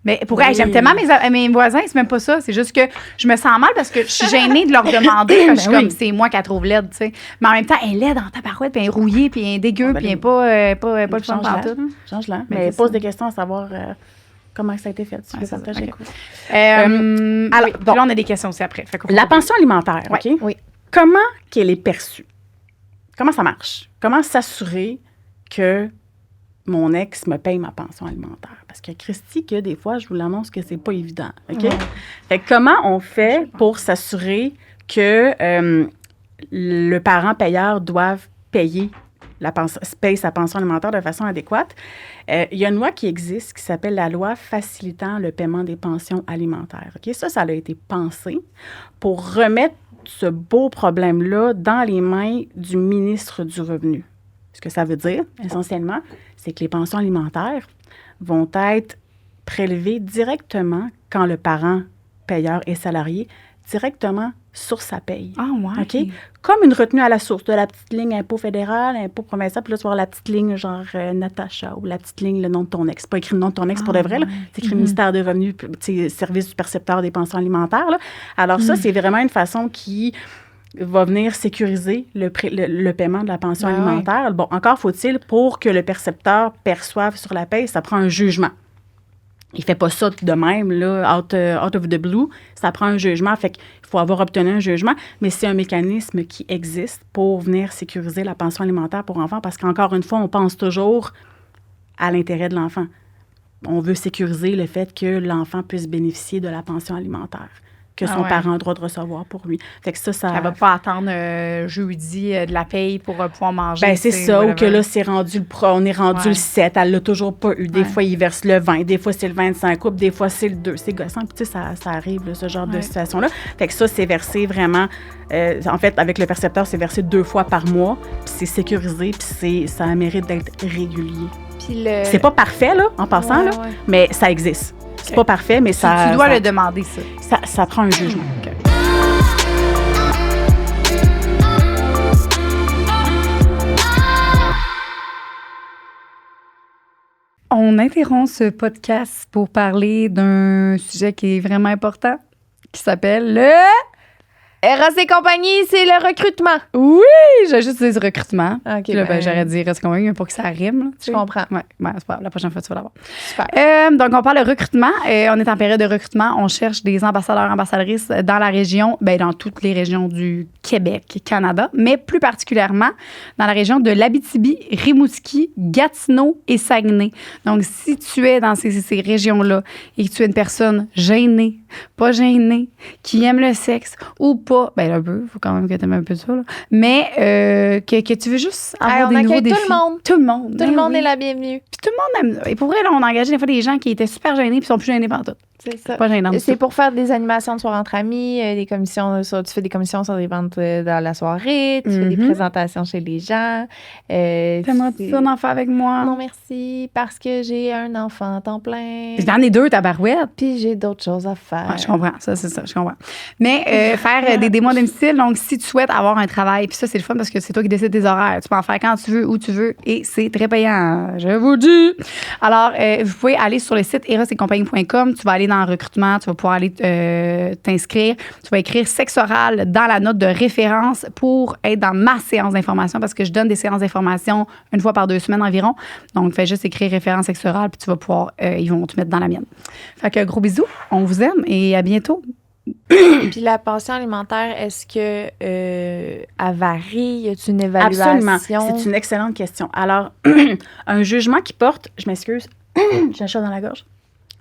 Mais j'aime tellement mes voisins, c'est même pas ça. C'est juste que je me sens mal parce que je suis gênée de leur demander. Parce que je suis comme, c'est moi qui la trouve laide, tu sais. Mais en même temps, elle est laide dans ta parouette, puis elle est rouillée, puis elle est dégueu, puis elle n'est pas le fun partout. Change-la. Mais pose des questions à savoir comment ça a été fait. Tu veux partager? Alors, là, on a des questions aussi après. La pension alimentaire, OK? Oui. Comment qu'elle est perçue? Comment ça marche? Comment s'assurer que mon ex me paye ma pension alimentaire? Parce que Christy, que des fois, je vous l'annonce que c'est pas évident, OK? Fait que comment on fait pour s'assurer que le parent payeur doive paye sa pension alimentaire de façon adéquate? Il y a une loi qui existe qui s'appelle la loi facilitant le paiement des pensions alimentaires. OK? Ça a été pensé pour remettre ce beau problème-là dans les mains du ministre du Revenu. Ce que ça veut dire, essentiellement, c'est que les pensions alimentaires vont être prélevées directement quand le parent payeur est salarié, directement sur sa paye. Ah, ouais. OK? Comme une retenue à la source, de la petite ligne impôt fédéral, impôt provincial, puis là, tu vas avoir la petite ligne genre Natacha ou la petite ligne le nom de ton ex. Pas écrit le nom de ton ex pour de vrai, là. C'est écrit ministère des Revenus, service du percepteur des pensions alimentaires, là. Alors ça, c'est vraiment une façon qui va venir sécuriser le paiement de la pension alimentaire. Bon, encore faut-il, pour que le percepteur perçoive sur la paye, ça prend un jugement. Il fait pas ça de même, là, out of the blue. Ça prend un jugement. Fait qu'il faut avoir obtenu un jugement, mais c'est un mécanisme qui existe pour venir sécuriser la pension alimentaire pour enfants parce qu'encore une fois, on pense toujours à l'intérêt de l'enfant. On veut sécuriser le fait que l'enfant puisse bénéficier de la pension alimentaire que son parent a le droit de recevoir pour lui. Fait que ça... Elle va pas attendre jeudi de la paye pour pouvoir manger. Ben c'est ça, whatever. Ou que là, on est rendu le 7, elle l'a toujours pas eu. Des fois, il verse le 20, des fois, c'est le 25 des fois, c'est le 2. C'est gossant, puis tu sais, ça arrive, là, ce genre de situation-là. Fait que ça, c'est versé vraiment... en fait, avec le percepteur, c'est versé 2 fois par mois, puis c'est sécurisé, puis ça mérite d'être régulier. Puis c'est pas parfait, là, en passant, mais ça existe. C'est pas parfait, mais ça... Tu dois le demander, ça. Ça prend un jugement. Okay. On interrompt ce podcast pour parler d'un sujet qui est vraiment important, qui s'appelle le... Eros et compagnie, c'est le recrutement. Oui, j'ai juste dit recrutement. OK. Puis là, j'aurais dit Eros et compagnie pour que ça rime. Là, je comprends. Ouais, c'est pas grave. La prochaine fois, tu vas l'avoir. Super. Donc, on parle de recrutement. On est en période de recrutement. On cherche des ambassadeurs, ambassadrices dans la région, dans toutes les régions du Québec, Canada, mais plus particulièrement dans la région de l'Abitibi, Rimouski, Gatineau et Saguenay. Donc, si tu es dans ces régions-là et que tu es une personne gênée, pas gênée, qui aime le sexe ou pas, un peu, il faut quand même que tu aimes un peu ça, là. Mais que tu veux juste avoir des nouveaux défis. Tout le monde. Tout le monde est la bienvenue. Puis tout le monde aime. Et pour vrai, là, on a engagé des fois des gens qui étaient super gênés puis sont plus gênés par tout. C'est ça. Pas gênant. C'est pour faire des animations de soirée entre amis, des commissions tu fais des commissions sur des ventes dans la soirée, tu fais des présentations chez les gens. T'aimerais-tu ça d'en faire avec moi? Non, merci, parce que j'ai un enfant à temps plein. J'en ai 2, tabarouette. Puis j'ai d'autres choses à faire. Ouais, je comprends. Ça, c'est ça, je comprends. Mais faire des mois domicile, donc si tu souhaites avoir un travail, puis ça, c'est le fun parce que c'est toi qui décides tes horaires. Tu peux en faire quand tu veux, où tu veux, et c'est très payant, je vous dis. Alors, vous pouvez aller sur le site erosetcompagnie.com, tu vas aller dans le recrutement, tu vas pouvoir aller t'inscrire. Tu vas écrire sexe oral dans la note de référence pour être dans ma séance d'information parce que je donne des séances d'information 1 fois par 2 semaines environ. Donc, fais juste écrire référence sexe oral puis tu vas pouvoir, ils vont te mettre dans la mienne. Fait que gros bisous, on vous aime et à bientôt. Puis la pension alimentaire, est-ce que elle varie? Y a-t-il une évaluation? Absolument. C'est une excellente question. Alors, un jugement qui porte... Je m'excuse, j'ai un chat dans la gorge.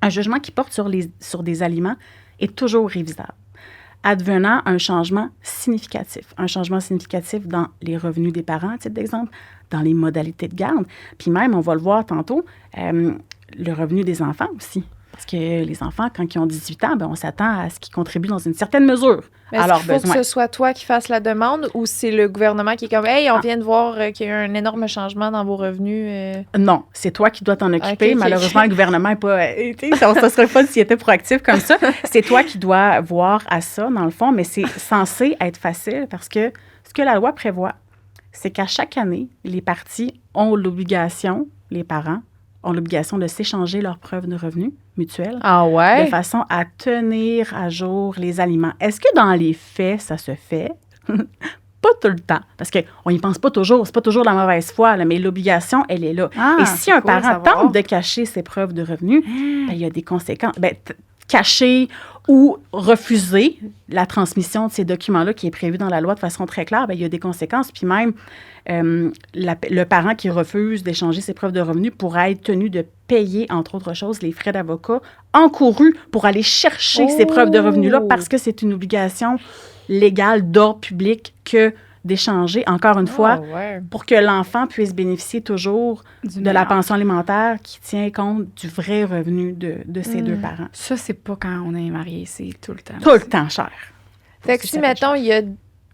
Un jugement qui porte sur des aliments est toujours révisable, advenant un changement significatif. Un changement significatif dans les revenus des parents, à titre d'exemple, dans les modalités de garde. Puis même, on va le voir tantôt, le revenu des enfants aussi. Parce que les enfants, quand ils ont 18 ans, on s'attend à ce qu'ils contribuent dans une certaine mesure à leurs besoins. Est-ce qu'il faut que ce soit toi qui fasses la demande ou c'est le gouvernement qui est comme « Hey, on vient de voir qu'il y a un énorme changement dans vos revenus. » Non, c'est toi qui dois t'en occuper. Malheureusement, le gouvernement n'est pas... ça serait pas s'il était proactif comme ça. C'est toi qui dois voir à ça, dans le fond, mais c'est censé être facile parce que ce que la loi prévoit, c'est qu'à chaque année, les parties ont l'obligation, les parents, ont l'obligation de s'échanger leurs preuves de revenus mutuels. Ah ouais? De façon à tenir à jour les aliments. Est-ce que dans les faits, ça se fait? Pas tout le temps. Parce qu'on n'y pense pas toujours. C'est pas toujours la mauvaise foi, là, mais l'obligation, elle est là. Et si un parent tente de cacher ses preuves de revenus, il y a des conséquences. Cacher ou refuser la transmission de ces documents-là qui est prévu dans la loi de façon très claire, il y a des conséquences. Puis même, le parent qui refuse d'échanger ses preuves de revenus pourrait être tenu de payer, entre autres choses, les frais d'avocat encourus pour aller chercher ces preuves de revenus-là parce que c'est une obligation légale d'ordre public que d'échanger, encore une fois, pour que l'enfant puisse bénéficier toujours de la pension alimentaire qui tient compte du vrai revenu de ses deux parents. Ça, c'est pas quand on est marié, c'est tout le temps. Tout le temps, cher. Fait que si, mettons, il y a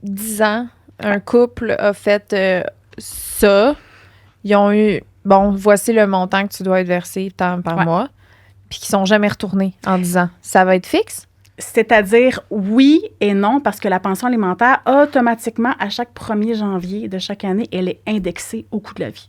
10 ans, un couple a fait ça, ils ont eu, voici le montant que tu dois être versé tant par mois, puis qu'ils sont jamais retournés en 10 ans, ça va être fixe? C'est-à-dire oui et non, parce que la pension alimentaire, automatiquement, à chaque 1er janvier de chaque année, elle est indexée au coût de la vie.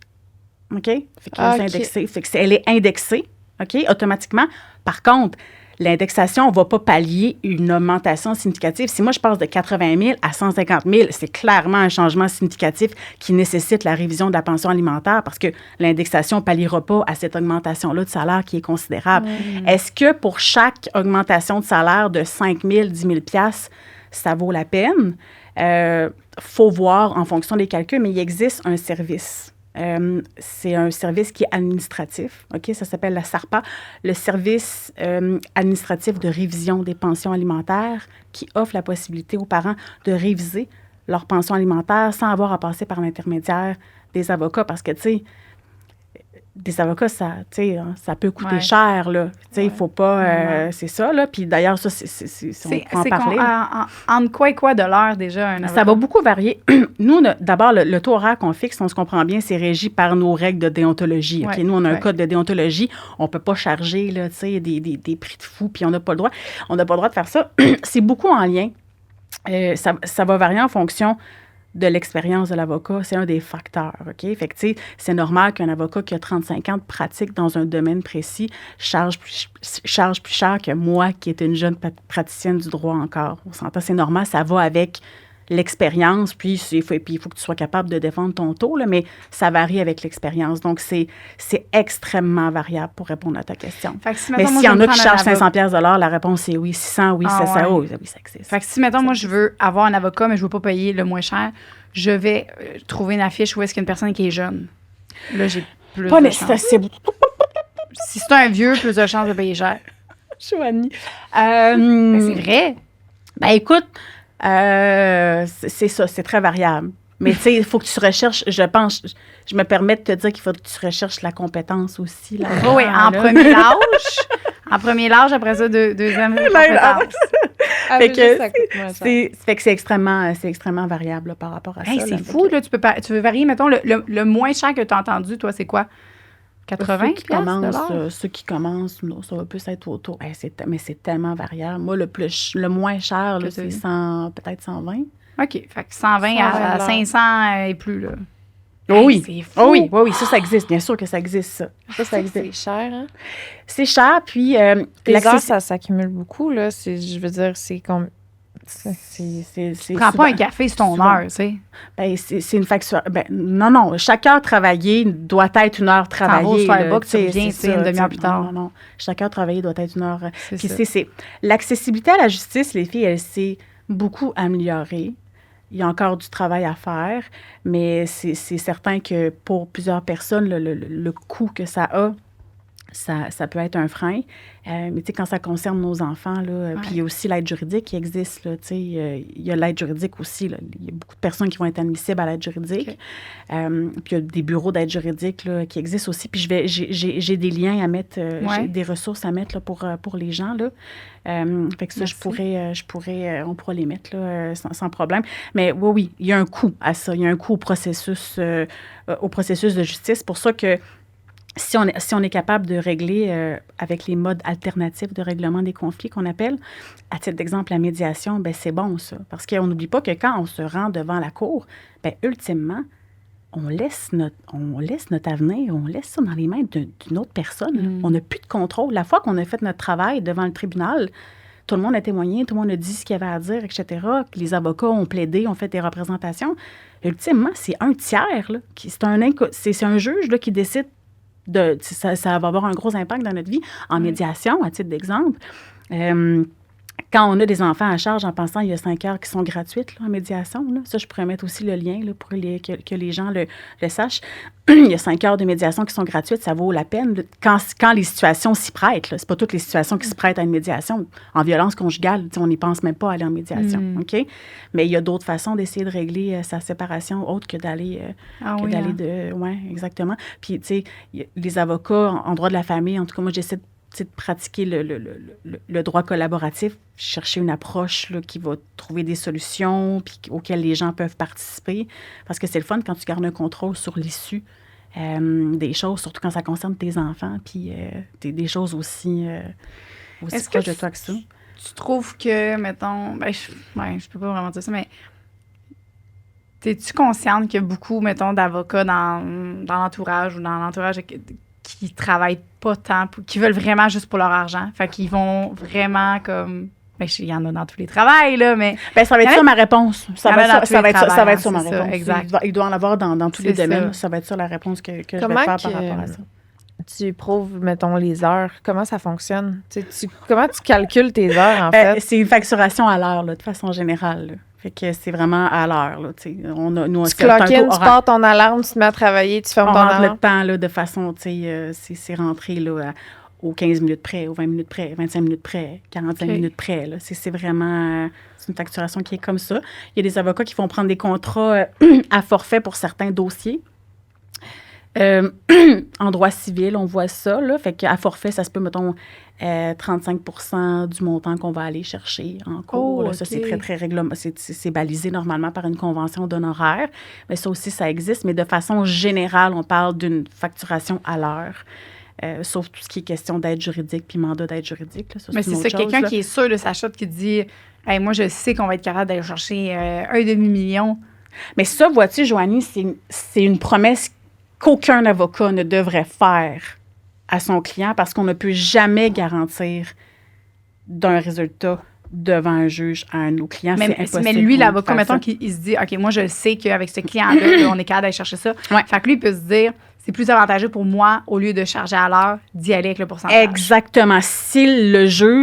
OK? Fait que indexé, fait que elle est indexée, OK, automatiquement. Par contre, l'indexation ne va pas pallier une augmentation significative. Si moi, je passe de 80 000 à 150 000, c'est clairement un changement significatif qui nécessite la révision de la pension alimentaire parce que l'indexation ne palliera pas à cette augmentation-là de salaire qui est considérable. Est-ce que pour chaque augmentation de salaire de 5 000, 10 000 $, ça vaut la peine? Faut voir en fonction des calculs, mais il existe un service. C'est un service qui est administratif, OK? Ça s'appelle la SARPA, le service administratif de révision des pensions alimentaires qui offre la possibilité aux parents de réviser leur pension alimentaire sans avoir à passer par l'intermédiaire des avocats parce que, tu sais, des avocats, ça peut coûter cher, là. Tu sais, il faut pas... c'est ça, là. Puis d'ailleurs, ça, on peut en parler. Entre quoi et quoi de l'heure, déjà, un avocat? Ça va beaucoup varier. Nous, d'abord, le taux horaire qu'on fixe, on se comprend bien, c'est régi par nos règles de déontologie. OK? Nous, on a un code de déontologie. On ne peut pas charger, là, tu sais, des prix de fou, puis on n'a pas le droit. On n'a pas le droit de faire ça. C'est beaucoup en lien. Ça va varier en fonction de l'expérience de l'avocat, c'est un des facteurs, OK? Fait que, tu sais, c'est normal qu'un avocat qui a 35 ans de pratique dans un domaine précis charge plus cher que moi, qui est une jeune praticienne du droit encore. On s'entend, c'est normal, ça va avec l'expérience, puis il faut que tu sois capable de défendre ton taux, là, mais ça varie avec l'expérience. Donc, c'est extrêmement variable pour répondre à ta question. Fait que si, mais s'il y en a qui chargent 500 $, la réponse est oui. 600, oui, ça existe. Fait que si, mettons, moi, je veux avoir un avocat, mais je ne veux pas payer le moins cher, je vais trouver une affiche où est-ce qu'il y a une personne qui est jeune. Là, j'ai plus de chance. Si c'est un vieux, plus de chances de payer cher. Joanie. C'est vrai. Ben, écoute, c'est ça, c'est très variable. Mais tu sais, il faut que tu recherches, je pense, je me permets de te dire qu'il faut que tu recherches la compétence aussi. Là, oui, en premier l'âge. En premier l'âge, après ça, deuxième compétence. Fait que c'est extrêmement variable là, par rapport à ça. C'est fou, là, tu veux varier. Mettons, le moins cher que tu as entendu, toi, c'est quoi? 80 ceux qui commencent, ça va plus être autour. Mais c'est tellement variable. Moi, le moins cher, là, c'est peut-être 120. OK. Fait que 120 à 500 et plus, là. Oui. C'est fou. Oui, ça existe. Bien sûr que ça existe, ça. Ça existe. C'est cher, hein? C'est cher, puis... les heures, ça s'accumule beaucoup, là. Je veux dire, c'est comme... Tu prends pas un café sur ton heure, tu sais. Ben, c'est une facture. Ben, non. Chaque heure travaillée doit être une heure travaillée. Ça va au Starbucks, tu reviens une demi-heure plus tard. Non. Chaque heure travaillée doit être une heure. Puis c'est l'accessibilité à la justice, les filles, elle s'est beaucoup améliorée. Il y a encore du travail à faire, mais c'est certain que pour plusieurs personnes, le coût que ça a, ça peut être un frein. Mais tu sais, quand ça concerne nos enfants, là, puis il y a aussi l'aide juridique qui existe, là, tu sais, il y a l'aide juridique aussi, là. Il y a beaucoup de personnes qui vont être admissibles à l'aide juridique. Okay. Puis il y a des bureaux d'aide juridique là, qui existent aussi. Puis j'ai des liens à mettre, j'ai des ressources à mettre là, pour les gens, là. Fait que ça, on pourra les mettre là, sans problème. Mais oui, il y a un coût à ça. Il y a un coût au processus de justice. C'est pour ça que si on est capable de régler avec les modes alternatifs de règlement des conflits qu'on appelle, à titre d'exemple, la médiation, ben c'est bon, ça. Parce qu'on n'oublie pas que quand on se rend devant la cour, ben ultimement, on laisse notre avenir, on laisse ça dans les mains d'une autre personne. On n'a plus de contrôle. La fois qu'on a fait notre travail devant le tribunal, tout le monde a témoigné, tout le monde a dit ce qu'il y avait à dire, etc. Les avocats ont plaidé, ont fait des représentations. Ultimement, c'est un tiers, là, c'est un juge là, qui décide. Ça va avoir un gros impact dans notre vie. En médiation, à titre d'exemple, quand on a des enfants à charge, en pensant il y a 5 heures qui sont gratuites là, en médiation, là, ça, je pourrais mettre aussi le lien là, pour que les gens le sachent. Il y a 5 heures de médiation qui sont gratuites, ça vaut la peine. Quand les situations s'y prêtent, là, c'est pas toutes les situations qui se prêtent à une médiation. En violence conjugale, on n'y pense même pas à aller en médiation. OK? Mais il y a d'autres façons d'essayer de régler sa séparation autre que d'aller exactement. Puis, tu sais, les avocats en droit de la famille, en tout cas, moi, j'essaie de pratiquer le droit collaboratif, chercher une approche là, qui va trouver des solutions puis auxquelles les gens peuvent participer. Parce que c'est le fun quand tu gardes un contrôle sur l'issue des choses, surtout quand ça concerne tes enfants, puis des choses aussi proches de toi que ça. tu trouves que, mettons, je peux pas vraiment dire ça, mais es-tu consciente qu'il y a beaucoup, mettons, d'avocats dans l'entourage ou dans l'entourage qui travaillent pas tant, qui veulent vraiment juste pour leur argent? Fait qu'ils vont vraiment comme... il y en a dans tous les travails, là, mais... ça va être ça ma réponse. Ça va être ça ma réponse. Ça, exact. Il doit en avoir dans tous les domaines. Ça va être ça la réponse que je vais faire par rapport à ça. Tu prouves, mettons, les heures. Comment ça fonctionne? Comment tu calcules tes heures, en fait? C'est une facturation à l'heure, là, de façon générale. Là. Fait que c'est vraiment à l'heure. Là, nous, tu clock in, tu pars ton alarme, tu te mets à travailler, tu fermes ton alarme. On rentre le temps là, de façon, c'est rentré là, aux 15 minutes près, aux 20 minutes près, 25 minutes près, 45 minutes près. Là. C'est vraiment c'est une facturation qui est comme ça. Il y a des avocats qui font prendre des contrats à forfait pour certains dossiers. En droit civil, on voit ça. Là, fait qu'à forfait, ça se peut, mettons, 35% du montant qu'on va aller chercher en cours. Là, ça, c'est très, très réglementé. C'est balisé normalement par une convention d'honoraires. Mais ça aussi, ça existe. Mais de façon générale, on parle d'une facturation à l'heure. Sauf tout ce qui est question d'aide juridique puis mandat d'aide juridique. Là, ça, mais c'est ça, quelqu'un qui est sûr de sa shot qui dit hey, « moi, je sais qu'on va être capable d'aller chercher 1,5 million. » Mais ça, vois-tu, Joanie, c'est une promesse qu'aucun avocat ne devrait faire à son client parce qu'on ne peut jamais garantir d'un résultat devant un juge à un de nos clients. C'est impossible. Mais lui, l'avocat, mettons qu'il se dit « OK, moi, je sais qu'avec ce client-là, on est capable d'aller chercher ça. Ouais. » Fait que lui, il peut se dire « C'est plus avantageux pour moi, au lieu de charger à l'heure, d'y aller avec le pourcentage. » Exactement. S'il est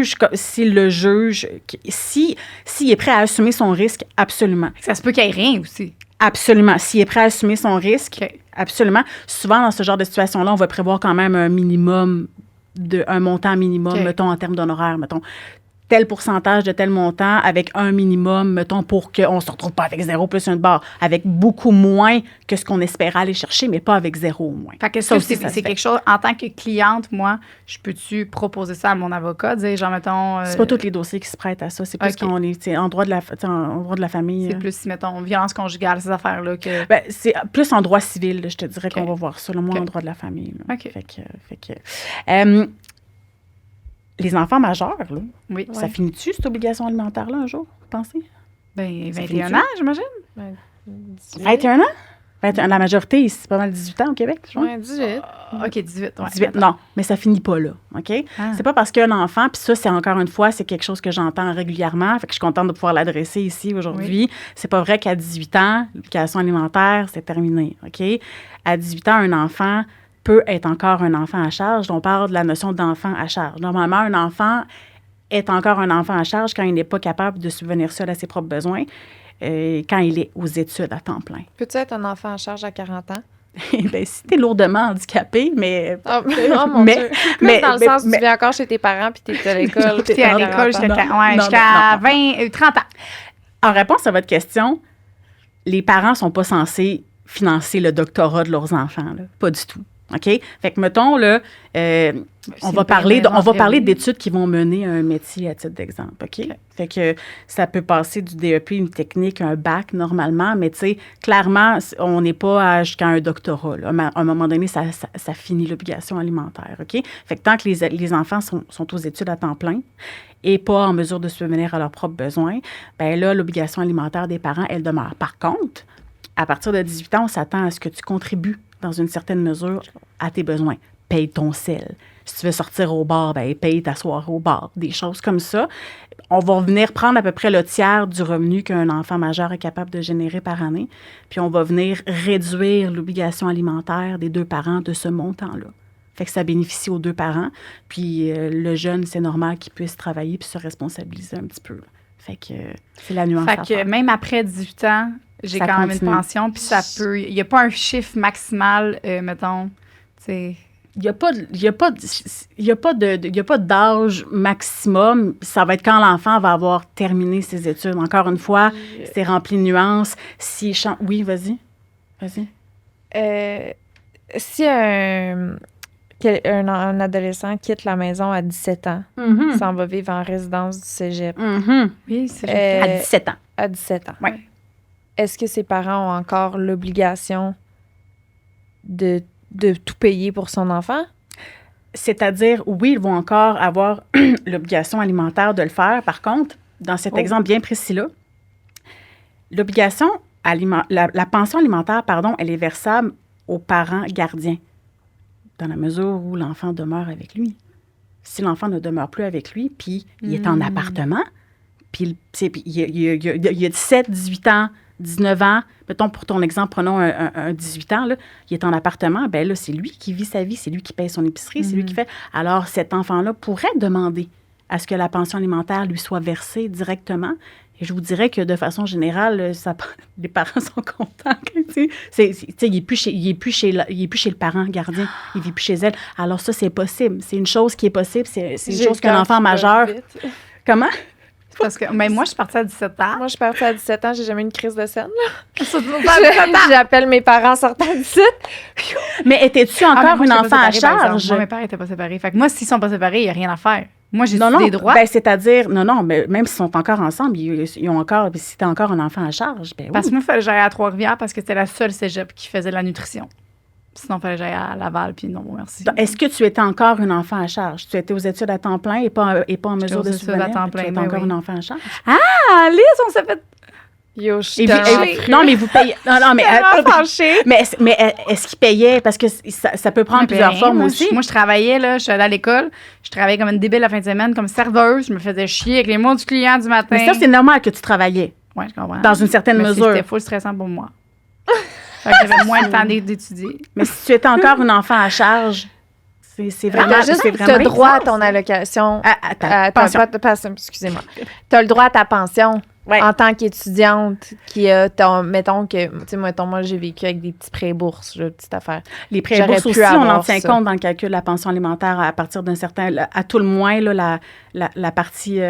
prêt à assumer son risque, absolument. Ça se peut qu'il n'y ait rien aussi. Absolument. S'il est prêt à assumer son risque, absolument. Souvent, dans ce genre de situation-là, on va prévoir quand même un montant minimum, mettons, en termes d'honoraires, mettons. Tel pourcentage de tel montant avec un minimum, mettons, pour qu'on ne se retrouve pas avec 0 plus une barre, avec beaucoup moins que ce qu'on espérait aller chercher, mais pas avec 0 au moins. Fait que c'est quelque chose, en tant que cliente, moi, je peux-tu proposer ça à mon avocat, dire, genre, mettons... C'est pas tous les dossiers qui se prêtent à ça. C'est plus qu'on est en droit de la famille. C'est plus, si, mettons, violence conjugale, ces affaires-là que... C'est plus en droit civil, là, je te dirais qu'on va voir ça, moins en droit de la famille. Là. OK. Fait que les enfants majeurs, là, oui, ça finit-tu, cette obligation alimentaire-là, un jour, vous pensez? 21 ans, j'imagine. 21 ans? La majorité, c'est pas mal 18 ans au Québec, je crois. Oui, 18. OK, 18. Ouais, 18, non, mais ça finit pas là, OK? Ah. C'est pas parce qu'un enfant, puis ça, c'est encore une fois, c'est quelque chose que j'entends régulièrement, fait que je suis contente de pouvoir l'adresser ici aujourd'hui. Oui. C'est pas vrai qu'à 18 ans, l'éducation alimentaire, c'est terminé, OK? À 18 ans, un enfant peut être encore un enfant à charge. On parle de la notion d'enfant à charge. Normalement, un enfant est encore un enfant à charge quand il n'est pas capable de subvenir seul à ses propres besoins, quand il est aux études à temps plein. Peux-tu être un enfant à charge à 40 ans? Bien, si t'es lourdement handicapé, mais... Oh mon Dieu. Mais dans le sens où tu viens encore chez tes parents puis t'es à l'école. T'es à l'école jusqu'à 30 ans. En réponse à votre question, les parents ne sont pas censés financer le doctorat de leurs enfants. Là. Pas du tout. OK? Fait que, mettons, là, on va parler d'études qui vont mener à un métier à titre d'exemple. OK? Fait que ça peut passer du DEP, une technique, un bac, normalement, mais tu sais, clairement, on n'est pas jusqu'à un doctorat. Là. À un moment donné, ça finit l'obligation alimentaire. OK? Fait que tant que les enfants sont aux études à temps plein et pas en mesure de subvenir à leurs propres besoins, bien là, l'obligation alimentaire des parents, elle demeure. Par contre, à partir de 18 ans, on s'attend à ce que tu contribues dans une certaine mesure à tes besoins. Paye ton sel. Si tu veux sortir au bar, bien, paye ta soirée au bar. Des choses comme ça. On va venir prendre à peu près le tiers du revenu qu'un enfant majeur est capable de générer par année. Puis on va venir réduire l'obligation alimentaire des deux parents de ce montant-là. Fait que ça bénéficie aux deux parents. Puis le jeune, c'est normal qu'il puisse travailler puis se responsabiliser un petit peu. Fait que c'est la nuance. Fait que même après 18 ans, j'ai quand même une pension, puis ça peut... Il n'y a pas un chiffre maximal, mettons, tu sais... Il n'y a pas d'âge maximum. Ça va être quand l'enfant va avoir terminé ses études. Encore une fois, c'est rempli de nuances. Oui, vas-y. Si un adolescent quitte la maison à 17 ans, s'en va vivre en résidence du cégep. Oui, c'est à 17 ans. À 17 ans. Oui. Est-ce que ses parents ont encore l'obligation de tout payer pour son enfant? C'est-à-dire, oui, ils vont encore avoir l'obligation alimentaire de le faire. Par contre, dans cet exemple bien précis-là, l'obligation la pension alimentaire, elle est versable aux parents gardiens, dans la mesure où l'enfant demeure avec lui. Si l'enfant ne demeure plus avec lui, puis il est en appartement, puis il a 17, 18 ans, 19 ans, mettons pour ton exemple, prenons un 18 ans, là, il est en appartement, bien là, c'est lui qui vit sa vie, c'est lui qui paye son épicerie, c'est lui qui fait. Alors, cet enfant-là pourrait demander à ce que la pension alimentaire lui soit versée directement. Et je vous dirais que de façon générale, les parents sont contents. Il n'est plus chez le parent gardien, il ne vit plus chez elle. Alors ça, c'est possible. C'est une chose qui est possible. C'est une chose qu'un enfant majeur... Comment? Parce que moi, je suis partie à 17 ans. Moi, je suis partie à 17 ans. J'ai jamais eu une crise de scène. J'appelle mes parents sortant du site. Mais étais-tu encore une enfant à charge? Moi, mes parents n'étaient pas séparés. Fait que moi, s'ils ne sont pas séparés, il n'y a rien à faire. Moi, j'ai des droits. Ben, c'est-à-dire, mais même s'ils sont encore ensemble, ils ont encore, si t'es encore un enfant à charge, ben oui. Parce que moi, il fallait que j'aille à Trois-Rivières parce que c'était la seule cégep qui faisait de la nutrition. Sinon, il fallait que j'aille à Laval, puis non, merci. Donc, est-ce que tu étais encore une enfant à charge? Tu étais aux études à temps plein et pas en mesure de subvenir? À temps plein, tu étais encore une enfant à charge? Ah, Lise, on s'est fait... Yo, je non, mais vous payez... Non, mais... mais est-ce qu'ils payaient? Parce que ça peut prendre plusieurs formes aussi. Moi, je travaillais, là, je suis allée à l'école. Je travaillais comme une débile la fin de semaine, comme serveuse. Je me faisais chier avec les mots du client du matin. Mais ça, c'est normal que tu travaillais. Oui, je comprends. Dans une certaine mesure. C'était full stressant pour moi. J'avais moins de temps d'étudier. Mais si tu étais encore une enfant à charge... C'est vraiment... Tu as droit à ton allocation. À ta pension. Excusez-moi. Tu as le droit à ta pension en tant qu'étudiante qui a, mettons que, tu sais, moi, j'ai vécu avec des petits prêts-bourses, petite affaire. Les prêts-bourses aussi, on en tient compte dans le calcul de la pension alimentaire à partir d'un certain... À tout le moins, là, la partie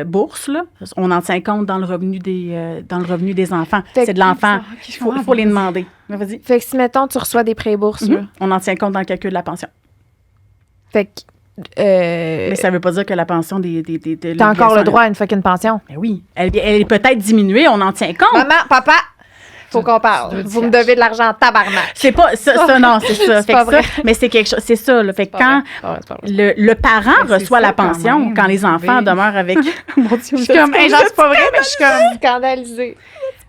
bourse, là, on en tient compte dans le revenu des enfants. C'est de l'enfant. Il faut les demander. Vas-y. Fait que si, mettons, tu reçois des prêts-bourses, on en tient compte dans le calcul de la pension. Fait que... mais ça ne veut pas dire que la pension t'as encore le droit à une fucking pension. Mais oui. Elle est peut-être diminuée, on en tient compte. Maman, papa, faut qu'on parle. Vous me devez de l'argent en tabarnak. C'est pas ça, non, c'est ça. C'est pas vrai. Mais c'est quelque chose, c'est ça. Là. Fait que quand le parent reçoit la pension, quand les enfants demeurent avec... Mon Dieu, je suis comme, c'est pas vrai, mais je suis comme... Scandalisée.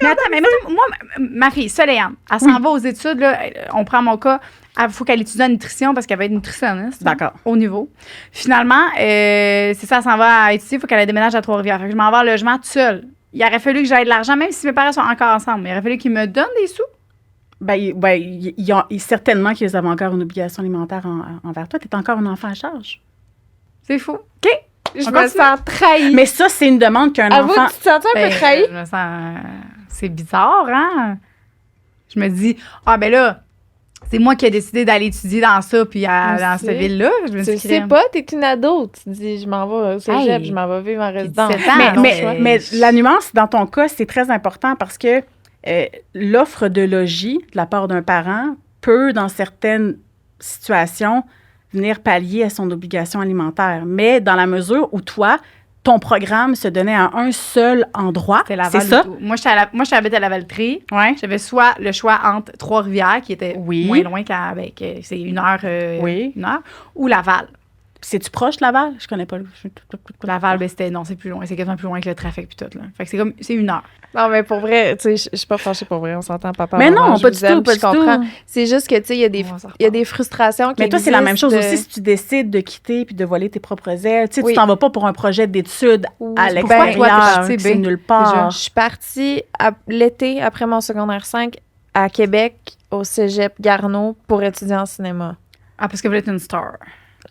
Mais attends, mais moi, ma fille, Soléane, elle s'en va aux études, là, on prend mon cas, il faut qu'elle étudie en nutrition parce qu'elle va être nutritionniste. D'accord. Au niveau. Finalement, c'est ça, elle s'en va à étudier, il faut qu'elle déménage à Trois-Rivières. Fait que je m'en vais en logement toute seule. Il aurait fallu que j'aille de l'argent, même si mes parents sont encore ensemble. Mais il aurait fallu qu'ils me donnent des sous. Certainement qu'ils avaient encore une obligation alimentaire envers toi. Tu es encore un enfant à charge. C'est fou. OK. Je me sens trahie. Mais ça, c'est une demande qu'un enfant... Tu te sens un peu trahi? Je me sens... C'est bizarre, hein? Je me dis, ben là, c'est moi qui ai décidé d'aller étudier dans ça, puis dans cette ville-là. Je me dis, sais pas, t'es une ado. Tu te dis, je m'en vais au cégep, je m'en vais vivre en résidence. Mais la nuance, dans ton cas, c'est très important parce que l'offre de logis de la part d'un parent peut, dans certaines situations, venir pallier à son obligation alimentaire. Mais dans la mesure où toi, ton programme se donnait à un seul endroit, c'est ça? Moi, j'habitais à Lavaltrie. Ouais. J'avais soit le choix entre Trois-Rivières, qui était moins loin c'est une heure, ou Laval. C'est-tu proche de Laval? Je connais pas. Laval, c'est plus loin. C'est quasiment plus loin que le trafic puis tout, là. Fait que c'est une heure. Non, mais pour vrai, tu sais, je suis pas fâchée pour vrai. On s'entend, papa. Mais non, pas du tout, pas du tout. C'est juste que, tu sais, il y a des frustrations qui Mais toi, c'est la même chose aussi si tu décides de quitter puis de voler tes propres ailes. Tu sais, tu t'en vas pas pour un projet d'études à l'extérieur, c'est nulle part. Je suis partie l'été, après mon secondaire 5, à Québec, au cégep Garneau, pour étudier en cinéma. Ah, parce que vous êtes une star.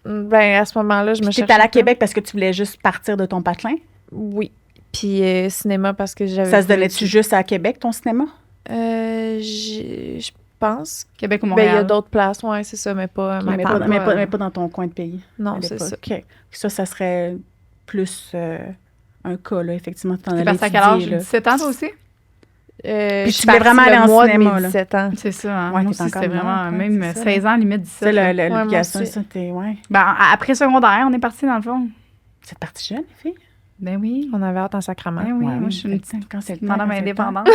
Ben, à ce moment-là, je me cherchais. T'es allée à Québec parce que tu voulais juste partir de ton patelin? Oui. Puis cinéma parce que j'avais... Ça se donnait-tu juste à Québec, ton cinéma? Je pense. Québec ou Montréal? Ben, il y a d'autres places, oui, c'est ça, mais pas... mais pas dans ton coin de pays. Non, c'est ça. OK. Ça serait plus un cas, là, effectivement. Tu es partie à quel âge? 17 ans, toi aussi? Puis tu voulais vraiment aller en cinéma, là. 17 ans. C'est ça, hein? Moi aussi, c'était vraiment, même 16 ans, limite 17. C'est l'obligation, ça, Ben, après secondaire, on est parti dans le fond. Vous êtes partie jeune, les filles? Ben oui. On avait hâte en sacrement. Ben oui, moi, je suis une petite madame indépendante.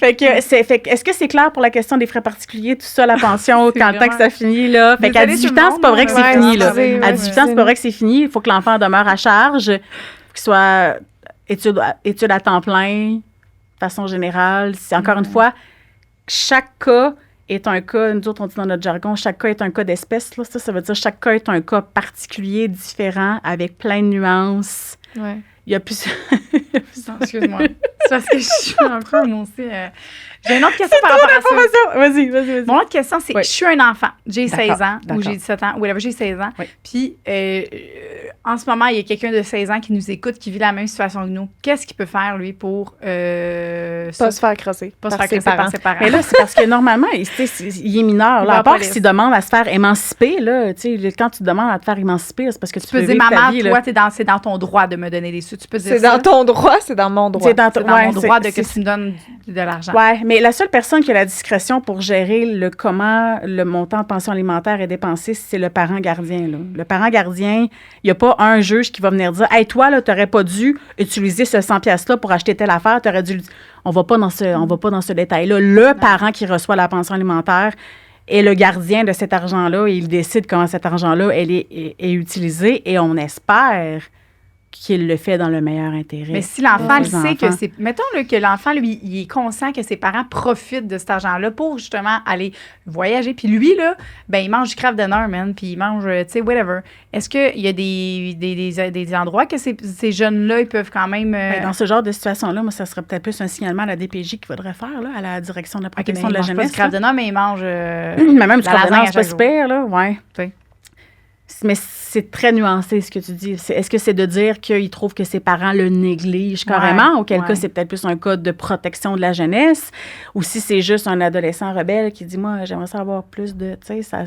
Est-ce que c'est clair pour la question des frais particuliers, tout ça, la pension, quand le temps que ça finit, là? Fait qu'à 18 ans, c'est pas vrai que c'est fini, là. À 18 ans, c'est pas vrai que c'est fini. Il faut que l'enfant demeure à charge, qu'il soit études à temps plein, de façon générale. C'est encore une fois, chaque cas est un cas, nous autres, on dit dans notre jargon, chaque cas est un cas d'espèce. Là. Ça veut dire chaque cas est un cas particulier, différent, avec plein de nuances. Ouais. Il y a plus... Excuse-moi. C'est parce que je suis un peu annoncée. J'ai une autre question par rapport à ça. Vas-y. Mon autre question, c'est je suis un enfant. J'ai 16 ans ou j'ai 17 ans. Whatever, j'ai 16 ans. Oui. Puis, en ce moment, il y a quelqu'un de 16 ans qui nous écoute, qui vit la même situation que nous. Qu'est-ce qu'il peut faire, lui, pour... pas se faire crosser. Pas se faire crosser par ses parents. Mais là, c'est parce que normalement, il est mineur. Là, à part s'il demande à se faire émanciper, là, quand tu demandes à te faire émanciper, c'est parce que tu peux dire, maman, toi, c'est dans ton droit de me donner des sous. Tu peux dire c'est dans ton droit, c'est dans mon droit. C'est dans mon droit que tu me donnes de l'argent. Oui, mais la seule personne qui a la discrétion pour gérer comment le montant de pension alimentaire est dépensé, c'est le parent gardien. Là. Le parent gardien, il n'y a pas un juge qui va venir dire « Hey, toi, tu n'aurais pas dû utiliser ce 100$-là pour acheter telle affaire, tu aurais dû... » On ne va pas dans ce détail-là. Le parent qui reçoit la pension alimentaire est le gardien de cet argent-là et il décide comment cet argent-là est utilisé et on espère qu'il le fait dans le meilleur intérêt. Mais si l'enfant le sait que c'est... Mettons que l'enfant, lui, il est conscient que ses parents profitent de cet argent-là pour, justement, aller voyager. Puis lui, là, ben il mange du Kraft Dinner, man, puis il mange, tu sais, whatever. Est-ce qu'il y a des endroits que ces jeunes-là, ils peuvent quand même... Dans ce genre de situation-là, moi, ça serait peut-être plus un signalement à la DPJ qu'il faudrait faire, là, à la direction de la protection de la jeunesse. Pas du Kraft Dinner, mais il mange... mais même du Kraft Dinner, c'est pas super, là, ouais. Oui. Mais c'est très nuancé ce que tu dis. Est-ce que c'est de dire qu'ils trouvent que ses parents le négligent carrément, auquel cas c'est peut-être plus un cas de protection de la jeunesse, ou si c'est juste un adolescent rebelle qui dit « Moi, j'aimerais savoir plus de... » Tu sais, ça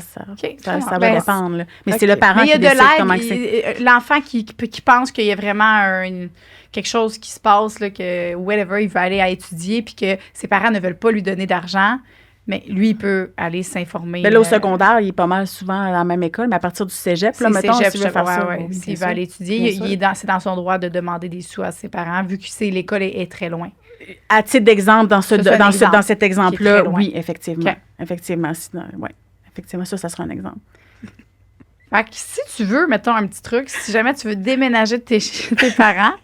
va dépendre. Là. Mais c'est le parent qui décide comment c'est. L'enfant qui pense qu'il y a vraiment quelque chose qui se passe, là, que whatever, il veut aller à étudier, puis que ses parents ne veulent pas lui donner d'argent. Mais lui, il peut aller s'informer. Mais là, au secondaire, il est pas mal souvent à la même école, mais à partir du cégep, là, mettons, s'il veut faire ça. S'il veut aller étudier, c'est dans son droit de demander des sous à ses parents, vu que l'école est très loin. À titre d'exemple, dans cet exemple-là, oui, effectivement. Okay. Effectivement, ça sera un exemple. Fait que si tu veux, mettons un petit truc, si jamais tu veux déménager de tes parents...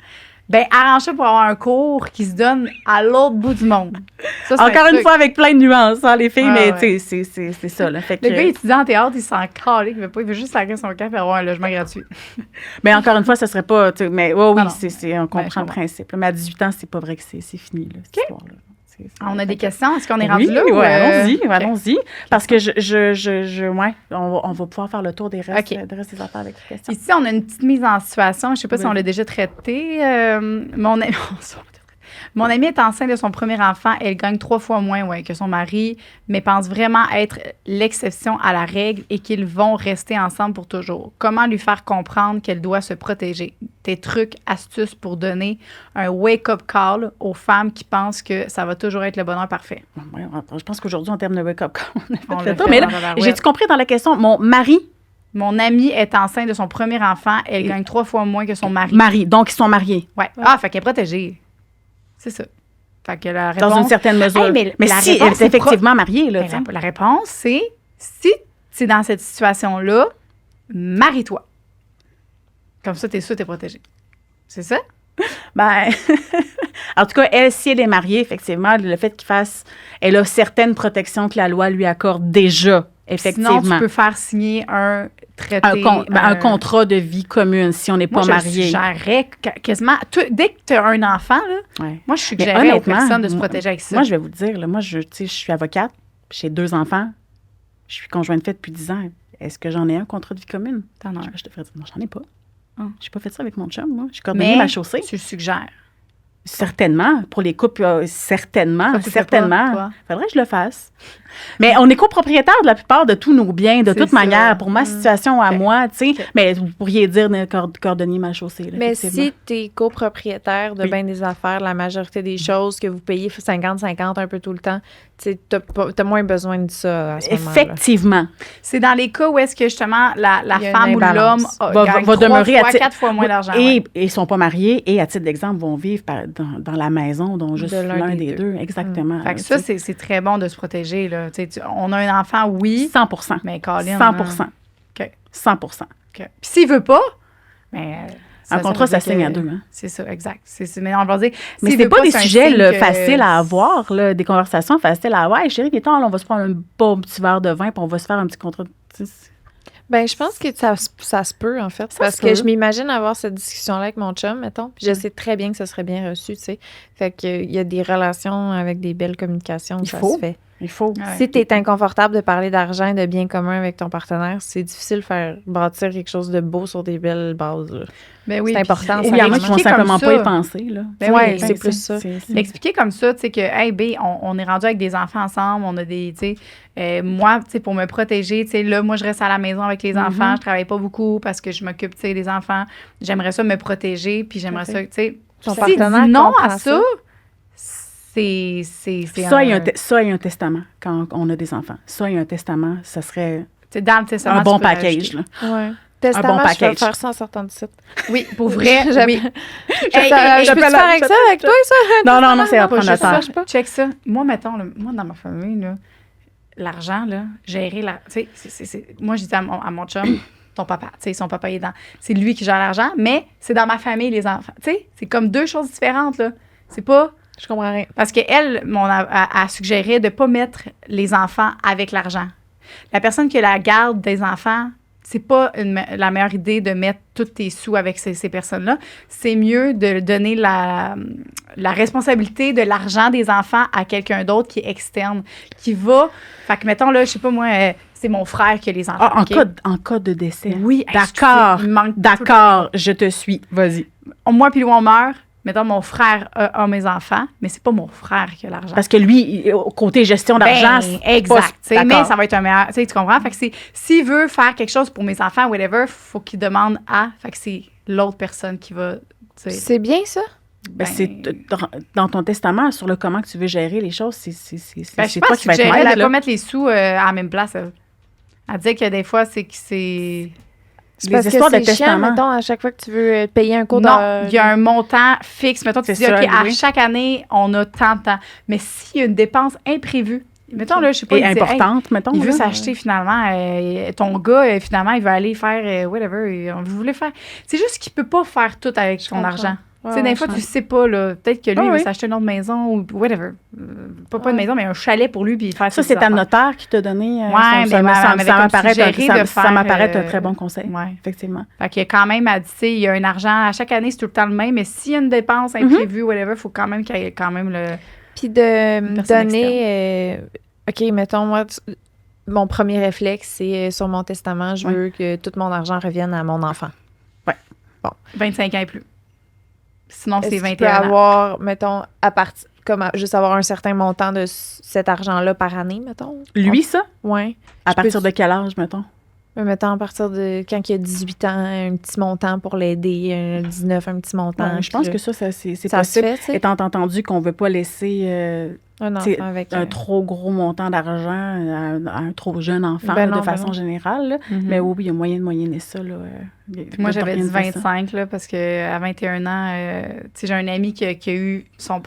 Ben, arrange-toi pour avoir un cours qui se donne à l'autre bout du monde. Ça, encore une fois, avec plein de nuances, hein, les filles, mais tu sais, c'est ça. Là. Fait que, le gars étudiant en théâtre, il s'en calait, il veut juste sacrer son camp et avoir un logement gratuit. Mais encore une fois, ça serait pas... Mais oui, on comprend le principe. Mais à 18 ans, c'est pas vrai que c'est fini, là, cette histoire-là. On a des questions. Est-ce qu'on est rendu là? Oui, allons-y. Parce que on va pouvoir faire le tour des restes des affaires avec les questions. Ici, on a une petite mise en situation. Je ne sais pas si on l'a déjà traité. Mon amie est enceinte de son premier enfant. Elle gagne 3 fois moins que son mari, mais pense vraiment être l'exception à la règle et qu'ils vont rester ensemble pour toujours. Comment lui faire comprendre qu'elle doit se protéger? Tes trucs, astuces pour donner un wake-up call aux femmes qui pensent que ça va toujours être le bonheur parfait. Je pense qu'aujourd'hui, en termes de wake-up call, on a fait mais là, j'ai-tu compris dans la question? Mon amie est enceinte de son premier enfant. Elle gagne 3 fois moins que son mari. Donc ils sont mariés. Oui. Ah, fait qu'elle est protégée. C'est ça. Fait que la réponse... Dans une certaine mesure. Hey, mais si elle est effectivement mariée, là. La réponse, c'est si tu es dans cette situation-là, marie-toi. Comme ça, t'es sûr, t'es protégée. C'est ça? Ben, en tout cas, si elle est mariée, effectivement, le fait qu'il fasse... Elle a certaines protections que la loi lui accorde déjà, effectivement. Sinon, tu peux faire signer un traité... Un contrat de vie commune, si on n'est pas marié. Je suggérerais quasiment... dès que tu as un enfant, là, moi, je suggérerais aux personnes de se protéger avec ça. Moi, je vais vous le dire, là, moi, je suis avocate, j'ai 2 enfants, je suis conjointe de fait depuis 10 ans. Est-ce que j'en ai un contrat de vie commune? T'en as un. Je te ferais dire, non, j'en ai pas. J'ai pas fait ça avec mon chum, moi. J'ai cordonnier ma chaussée. Tu le suggères. Certainement. Pour les couples, certainement. Faudrait que je le fasse. Mais on est copropriétaire de la plupart de tous nos biens, de toute manière. Pour ma situation à moi, tu sais. Mais vous pourriez dire cordonnier ma chaussée. Là, mais si tu es copropriétaire de bien des affaires, la majorité des choses que vous payez 50-50 un peu tout le temps, tu as moins besoin de ça à ce moment-là. Effectivement. C'est dans les cas où est-ce que justement la femme ou l'homme va demeurer 4 fois moins d'argent. Et ils ne sont pas mariés et à titre d'exemple vont vivre dans la maison, dont juste l'un des deux. Exactement. Fait que ça, c'est très bon de se protéger. Là. On a un enfant, oui. 100%. Mais Colin, 100%. OK. 100%. Puis s'il veut pas, mais... un contrat, ça signe à deux. Hein? C'est ça, exact. Mais on va dire... Mais c'est pas des sujets faciles à avoir, là, des conversations faciles à avoir. Hey, chérie, on va se prendre un bon petit verre de vin puis on va se faire un petit contrat. Ben, je pense que ça se peut, en fait. Parce que je m'imagine avoir cette discussion-là avec mon chum, mettons. Puis je sais très bien que ça serait bien reçu, tu sais. Fait qu'il y a des relations avec des belles communications, ça se fait. Il faut. Si tu es inconfortable de parler d'argent et de biens communs avec ton partenaire, c'est difficile de faire bâtir quelque chose de beau sur des belles bases. Là. Ben oui, c'est important. Il y en a qui vont simplement pas y penser. Là. Ben oui, c'est plus ça. Expliquer comme ça, tu sais, que, hey, B, on est rendu avec des enfants ensemble, on a des, tu sais, moi, tu sais, pour me protéger, tu sais, là, moi, je reste à la maison avec les enfants, je travaille pas beaucoup parce que je m'occupe, tu sais, des enfants. J'aimerais ça me protéger, puis j'aimerais ça, tu sais, ton partenaire dit non à ça. C'est ça, il y a un testament quand on a des enfants. Ça, il y a un testament, ça serait dans le testament, un bon package. Là. Ouais. Testament, un bon package. Je vais faire ça en sortant du site. Oui, pour vrai, oui. Je peux te faire avec ça, avec toi, ça? Non, c'est à prendre le temps. Check ça. Moi, mettons, moi, dans ma famille, là, l'argent, là, gérer la... Tu sais, moi, je dis à mon chum, ton papa, tu sais, son papa est dans... C'est lui qui gère l'argent, mais c'est dans ma famille, les enfants. Tu sais, c'est comme deux choses différentes, là. C'est pas... Je comprends rien. Parce qu'elle a suggéré de ne pas mettre les enfants avec l'argent. La personne qui a la garde des enfants, c'est pas la meilleure idée de mettre tous tes sous avec ces personnes-là. C'est mieux de donner la responsabilité de l'argent des enfants à quelqu'un d'autre qui est externe, qui va... Fait que, mettons, là, je sais pas moi, c'est mon frère qui a les enfants. En cas de décès. Oui, D'accord, je te suis. Vas-y. Moi puis lui, on meurt. Mettons, mon frère a mes enfants, mais c'est pas mon frère qui a l'argent. Parce que lui, côté gestion d'argent, exact. Mais ça va être un meilleur... Tu comprends? Fait que s'il veut faire quelque chose pour mes enfants, whatever, faut qu'il demande à... Fait que c'est l'autre personne qui va... C'est bien, ça? C'est dans ton testament, sur le comment que tu veux gérer les choses, c'est toi qui vas être maître. Elle ne pas mettre les sous à la même place. Elle disait que des fois, c'est... C'est parce histoires que c'est chiant, mettons, à chaque fois que tu veux payer un cours Non, il y a un montant fixe. Mettons, tu dis, OK, à chaque année, on a tant de temps. Mais s'il y a une dépense imprévue, mettons, là, je sais pas. Et importante, mettons. Il veut s'acheter, finalement, ton gars, finalement, il veut aller faire whatever. Vous voulez faire. C'est juste qu'il peut pas faire tout avec ton argent. Tu sais, des fois, tu sais pas, là. Peut-être que lui, il veut s'acheter une autre maison ou whatever. Pas une maison, mais un chalet pour lui, puis faire ça. C'est ta notaire qui t'a donné. Ça m'apparaît un très bon conseil. Oui, effectivement. Fait qu'il y a quand même à dire, il y a un argent, à chaque année, c'est tout le temps le même, mais s'il y a une dépense imprévue, whatever, il faut quand même qu'il y ait quand même le. Puis de donner. OK, mettons, moi, mon premier réflexe, c'est sur mon testament, je veux que tout mon argent revienne à mon enfant. Oui. Bon. 25 ans et plus. Sinon, c'est 21 ans. Tu peux avoir, mettons, juste avoir un certain montant de cet argent-là par année, mettons. Lui, ça? Oui. À partir de quel âge, mettons? Mettons, à partir de quand il a 18 ans, un petit montant pour l'aider, 19, un petit montant. Je pense que ça c'est possible. Étant entendu qu'on ne veut pas laisser un enfant avec un trop gros montant d'argent à un trop jeune enfant de façon générale. Là. Mais oui, il y a moyen de moyenner ça. Là, moi, j'avais dit 25 là, parce qu'à 21 ans, j'ai un ami qui a eu son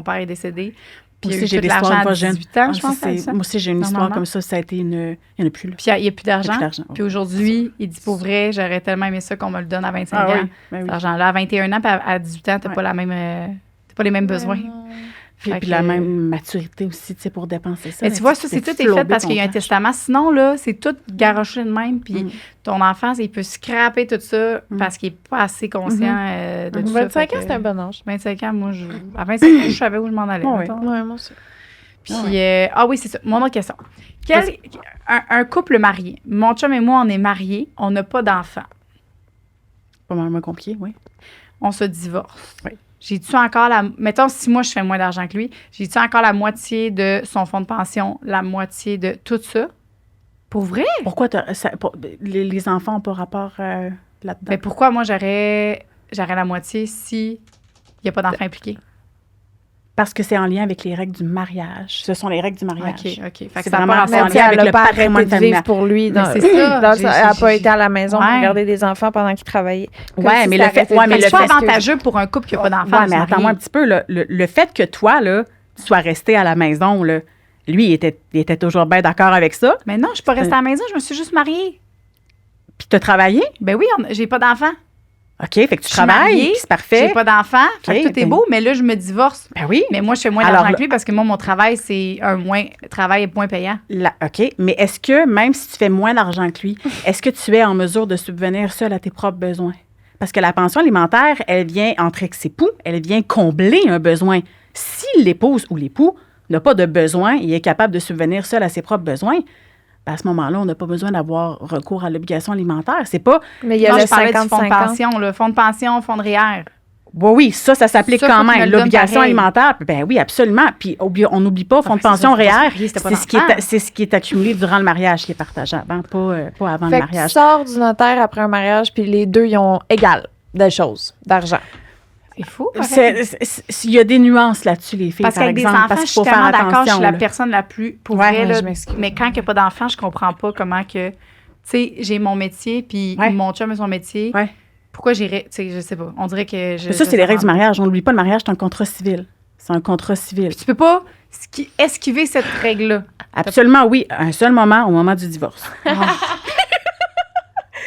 père est décédé. Puis aussi, j'ai des histoires à 18 ans, je pense. Moi aussi, j'ai une histoire comme ça. Ça a été il n'y en a plus. Là. Puis il n'y a plus d'argent. Puis aujourd'hui, il dit, pour vrai, j'aurais tellement aimé ça qu'on me le donne à 25 ans. Oui. Cet argent-là, à 21 ans, puis à 18 ans, tu n'as pas les mêmes besoins. Puis la même maturité aussi, tu sais, pour dépenser ça. Mais tu vois, ça, c'est tout est fait parce qu'il y a un testament. Sinon, là, c'est tout garoché de même. Puis ton enfant, il peut scraper tout ça parce qu'il n'est pas assez conscient de tout ça. 25 ans, c'est un bon âge. 25 ans, moi, à 25 ans, je savais où je m'en allais. Oui, moi aussi. Puis, oui, c'est ça. Mon autre question. Un couple marié. Mon chum et moi, on est mariés. On n'a pas d'enfants. Pas mal compliqué, oui. On se divorce. Oui. J'ai-tu encore mettons, si moi, je fais moins d'argent que lui, j'ai-tu encore la moitié de son fonds de pension, la moitié de tout ça? Pour vrai? Pourquoi les enfants n'ont pas rapport là-dedans? Mais pourquoi moi, j'aurais la moitié s'il n'y a pas d'enfants impliqués? Parce que c'est en lien avec les règles du mariage. Ce sont les règles du mariage. OK. C'est vraiment en lien avec le patrimoine familial. Pour lui. C'est ça. Elle n'a pas été à la maison pour garder des enfants pendant qu'il travaillait. Mais le fait... c'est pas avantageux pour un couple qui n'a pas d'enfants. Mais attends-moi un petit peu. Le fait que toi, là, tu sois resté à la maison, là, lui, il était toujours bien d'accord avec ça. Mais non, je ne suis pas restée à la maison. Je me suis juste mariée. Puis tu as travaillé? Ben oui, j'ai pas d'enfants. OK, fait que tu travailles, c'est parfait. J'ai pas d'enfants, fait que tout est beau, mais là, je me divorce. Ben oui. Mais moi, je fais moins d'argent que lui parce que moi, mon travail, c'est travail est moins payant. OK, mais est-ce que, même si tu fais moins d'argent que lui, est-ce que tu es en mesure de subvenir seul à tes propres besoins? Parce que la pension alimentaire, elle vient entre ex-époux, elle vient combler un besoin. Si l'épouse ou l'époux n'a pas de besoin et est capable de subvenir seul à ses propres besoins, à ce moment-là, on n'a pas besoin d'avoir recours à l'obligation alimentaire. C'est pas... Mais il y a le 50-50. Fonds de pension, le fonds de pension, fonds de REER. Oui, ça s'applique quand même. L'obligation alimentaire, ben oui, absolument. Puis on n'oublie pas, fonds de pension REER, c'est ce qui est accumulé durant le mariage qui est partagé avant, pas avant le mariage. Tu sors du notaire après un mariage, puis les deux, ils ont égal de choses, d'argent. C'est fou. Il y a des nuances là-dessus, les filles, parce qu'avec des enfants, je suis tellement d'accord, je suis la personne la plus pour vrai. Mais quand il n'y a pas d'enfants, je comprends pas comment que... Tu sais, j'ai mon métier, puis mon chum a son métier. Ouais. Pourquoi j'irais... Tu sais, je sais pas. On dirait que... ça, c'est les règles du mariage. On n'oublie pas, le mariage, c'est un contrat civil. C'est un contrat civil. Puis tu peux pas esquiver cette règle-là. Absolument, oui. À un seul moment, au moment du divorce.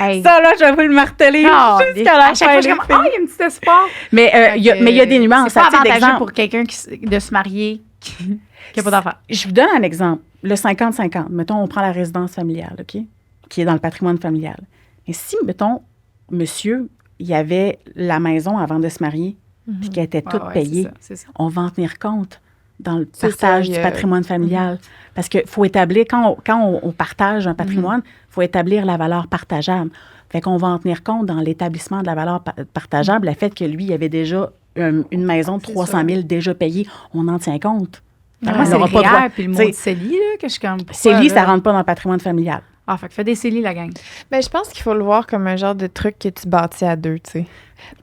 Hey. Ça, là, je vais vous le marteler jusqu'à la fin. Il y a un petit espoir. Mais il y a des nuances. C'est pas avantageux pour quelqu'un de se marier qui n'a pas d'enfant. Je vous donne un exemple. Le 50-50. Mettons, on prend la résidence familiale, OK? Qui est dans le patrimoine familial. Et si, mettons, monsieur, il y avait la maison avant de se marier, puis qu'elle était toute payée, c'est ça. on va en tenir compte dans le partage du patrimoine familial. Parce qu'il faut établir, quand on partage un patrimoine, il faut établir la valeur partageable. Fait qu'on va en tenir compte dans l'établissement de la valeur partageable, le fait que lui, il avait déjà une maison de 300 000 déjà payée, on en tient compte. Moi, c'est le REER puis le mot de CELI, là, que je suis comme... CELI, ça ne rentre pas dans le patrimoine familial. Ah, fait que fais des CELI, la gang. Mais je pense qu'il faut le voir comme un genre de truc que tu bâtis à deux, tu sais.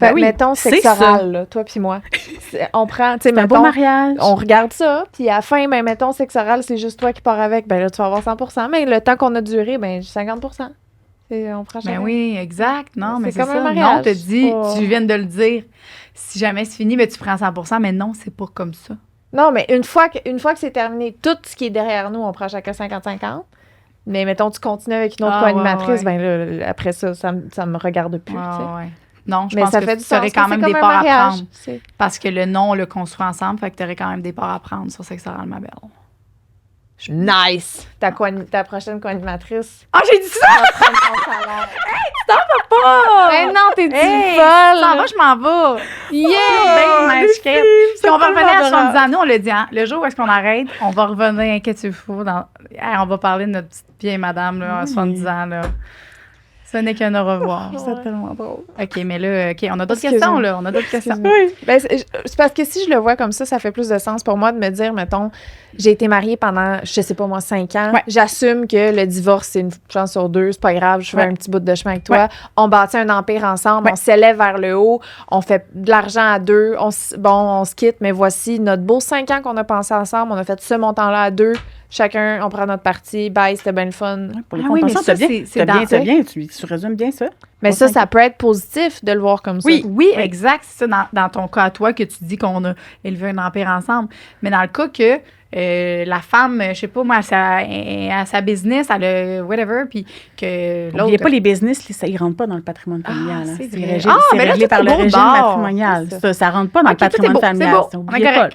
Oui, mettons, sexe oral, là, toi puis moi. On prend, tu sais, mettons, un beau mariage. On regarde ça, puis à la fin, ben, mettons, sexe oral, c'est juste toi qui pars avec, ben là, tu vas avoir 100 mais le temps qu'on a duré, ben 50 on prend Ben oui, exact. Non, mais c'est comme ça. un mariage. Non, te dis, tu viens de le dire. Si jamais c'est fini, ben, tu prends 100 mais non, c'est pas comme ça. Non, mais une fois que c'est terminé, tout ce qui est derrière nous, on prend chacun 50-50. Mais mettons, tu continues avec une autre co-animatrice, ben là, après ça me regarde plus. Non, je pense que tu aurais quand même des parts à prendre. Parce que le nom, on le construit ensemble, fait que tu aurais quand même des parts à prendre sur Sexe oral, ma belle. Nice! Ta prochaine co-animatrice. Ah, j'ai dit ça! Va prendre ton salaire. Hey, tu t'en vas pas! Ben non, t'es hey, folle! Moi, je m'en vais. Yeah! Puis on va revenir à 70 ans. Nous, on le dit, hein, le jour où est-ce qu'on arrête, on va revenir, inquiétez-vous, on va parler de notre petite vieille madame là, à 70 ans. Là. Ce n'est qu'un au revoir. C'est tellement drôle. OK, mais là, on a d'autres questions, là. On a d'autres questions. Oui. Ben, c'est parce que si je le vois comme ça fait plus de sens pour moi de me dire, mettons, j'ai été mariée pendant, je sais pas moi, 5 ans. Ouais. J'assume que le divorce, c'est une chance sur 2. C'est pas grave, je fais un petit bout de chemin avec toi. Ouais. On bâtit un empire ensemble. On s'élève vers le haut. On fait de l'argent à 2. On se quitte, mais voici notre beau 5 ans qu'on a pensé ensemble. On a fait ce montant-là à 2. Chacun, on prend notre partie. Bye, c'était bien le fun. Pour les compensations, c'est bien. Tu résumes bien ça. Mais ça peut être positif de le voir comme ça. Oui, exact. C'est ça dans ton cas à toi que tu dis qu'on a élevé un empire ensemble. Mais dans le cas que la femme, je sais pas moi, elle a sa business, elle a whatever, puis que l'autre... N'oubliez pas les business, ils rentrent pas dans le patrimoine familial. C'est réglé par le régime matrimonial. Ça rentre pas dans le patrimoine familial. N'oubliez pas.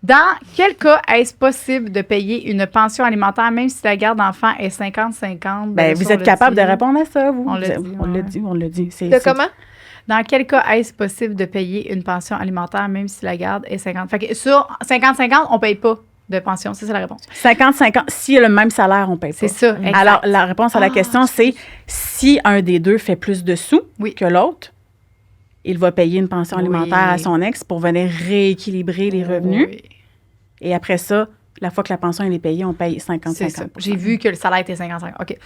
Dans quel cas est-ce possible de payer une pension alimentaire même si la garde d'enfant est 50-50? Bien, vous êtes capable de répondre à ça, vous. On l'a dit. Comment? Dans quel cas est-ce possible de payer une pension alimentaire même si la garde est 50? Fait que sur 50-50, on ne paye pas de pension. C'est ça la réponse. 50-50, s'il y a le même salaire, on ne paye pas. C'est ça, exact. Alors, la réponse à la question, c'est si un des deux fait plus de sous que l'autre, il va payer une pension alimentaire à son ex pour venir rééquilibrer les revenus. Oui. Et après ça, la fois que la pension est payée, on paye 50-50. J'ai vu que le salaire était 50-50. OK.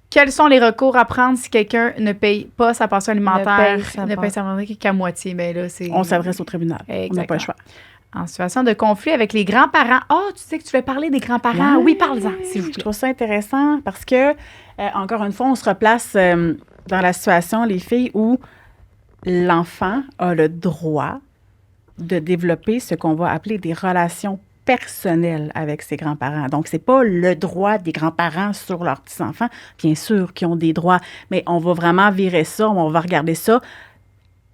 Quels sont les recours à prendre si quelqu'un ne paye pas sa pension alimentaire, ne paye sa pension qu'à moitié? Bien là, on s'adresse au tribunal. Exactement. On n'a pas le choix. en situation de conflit avec les grands-parents. Tu sais que tu voulais parler des grands-parents. Oui, parle-en, s'il vous plaît. Je trouve ça intéressant parce que, encore une fois, on se replace dans la situation, les filles, où l'enfant a le droit de développer ce qu'on va appeler des relations personnelles avec ses grands-parents. Donc, c'est pas le droit des grands-parents sur leurs petits-enfants, bien sûr, qui ont des droits, mais on va vraiment virer ça, on va regarder ça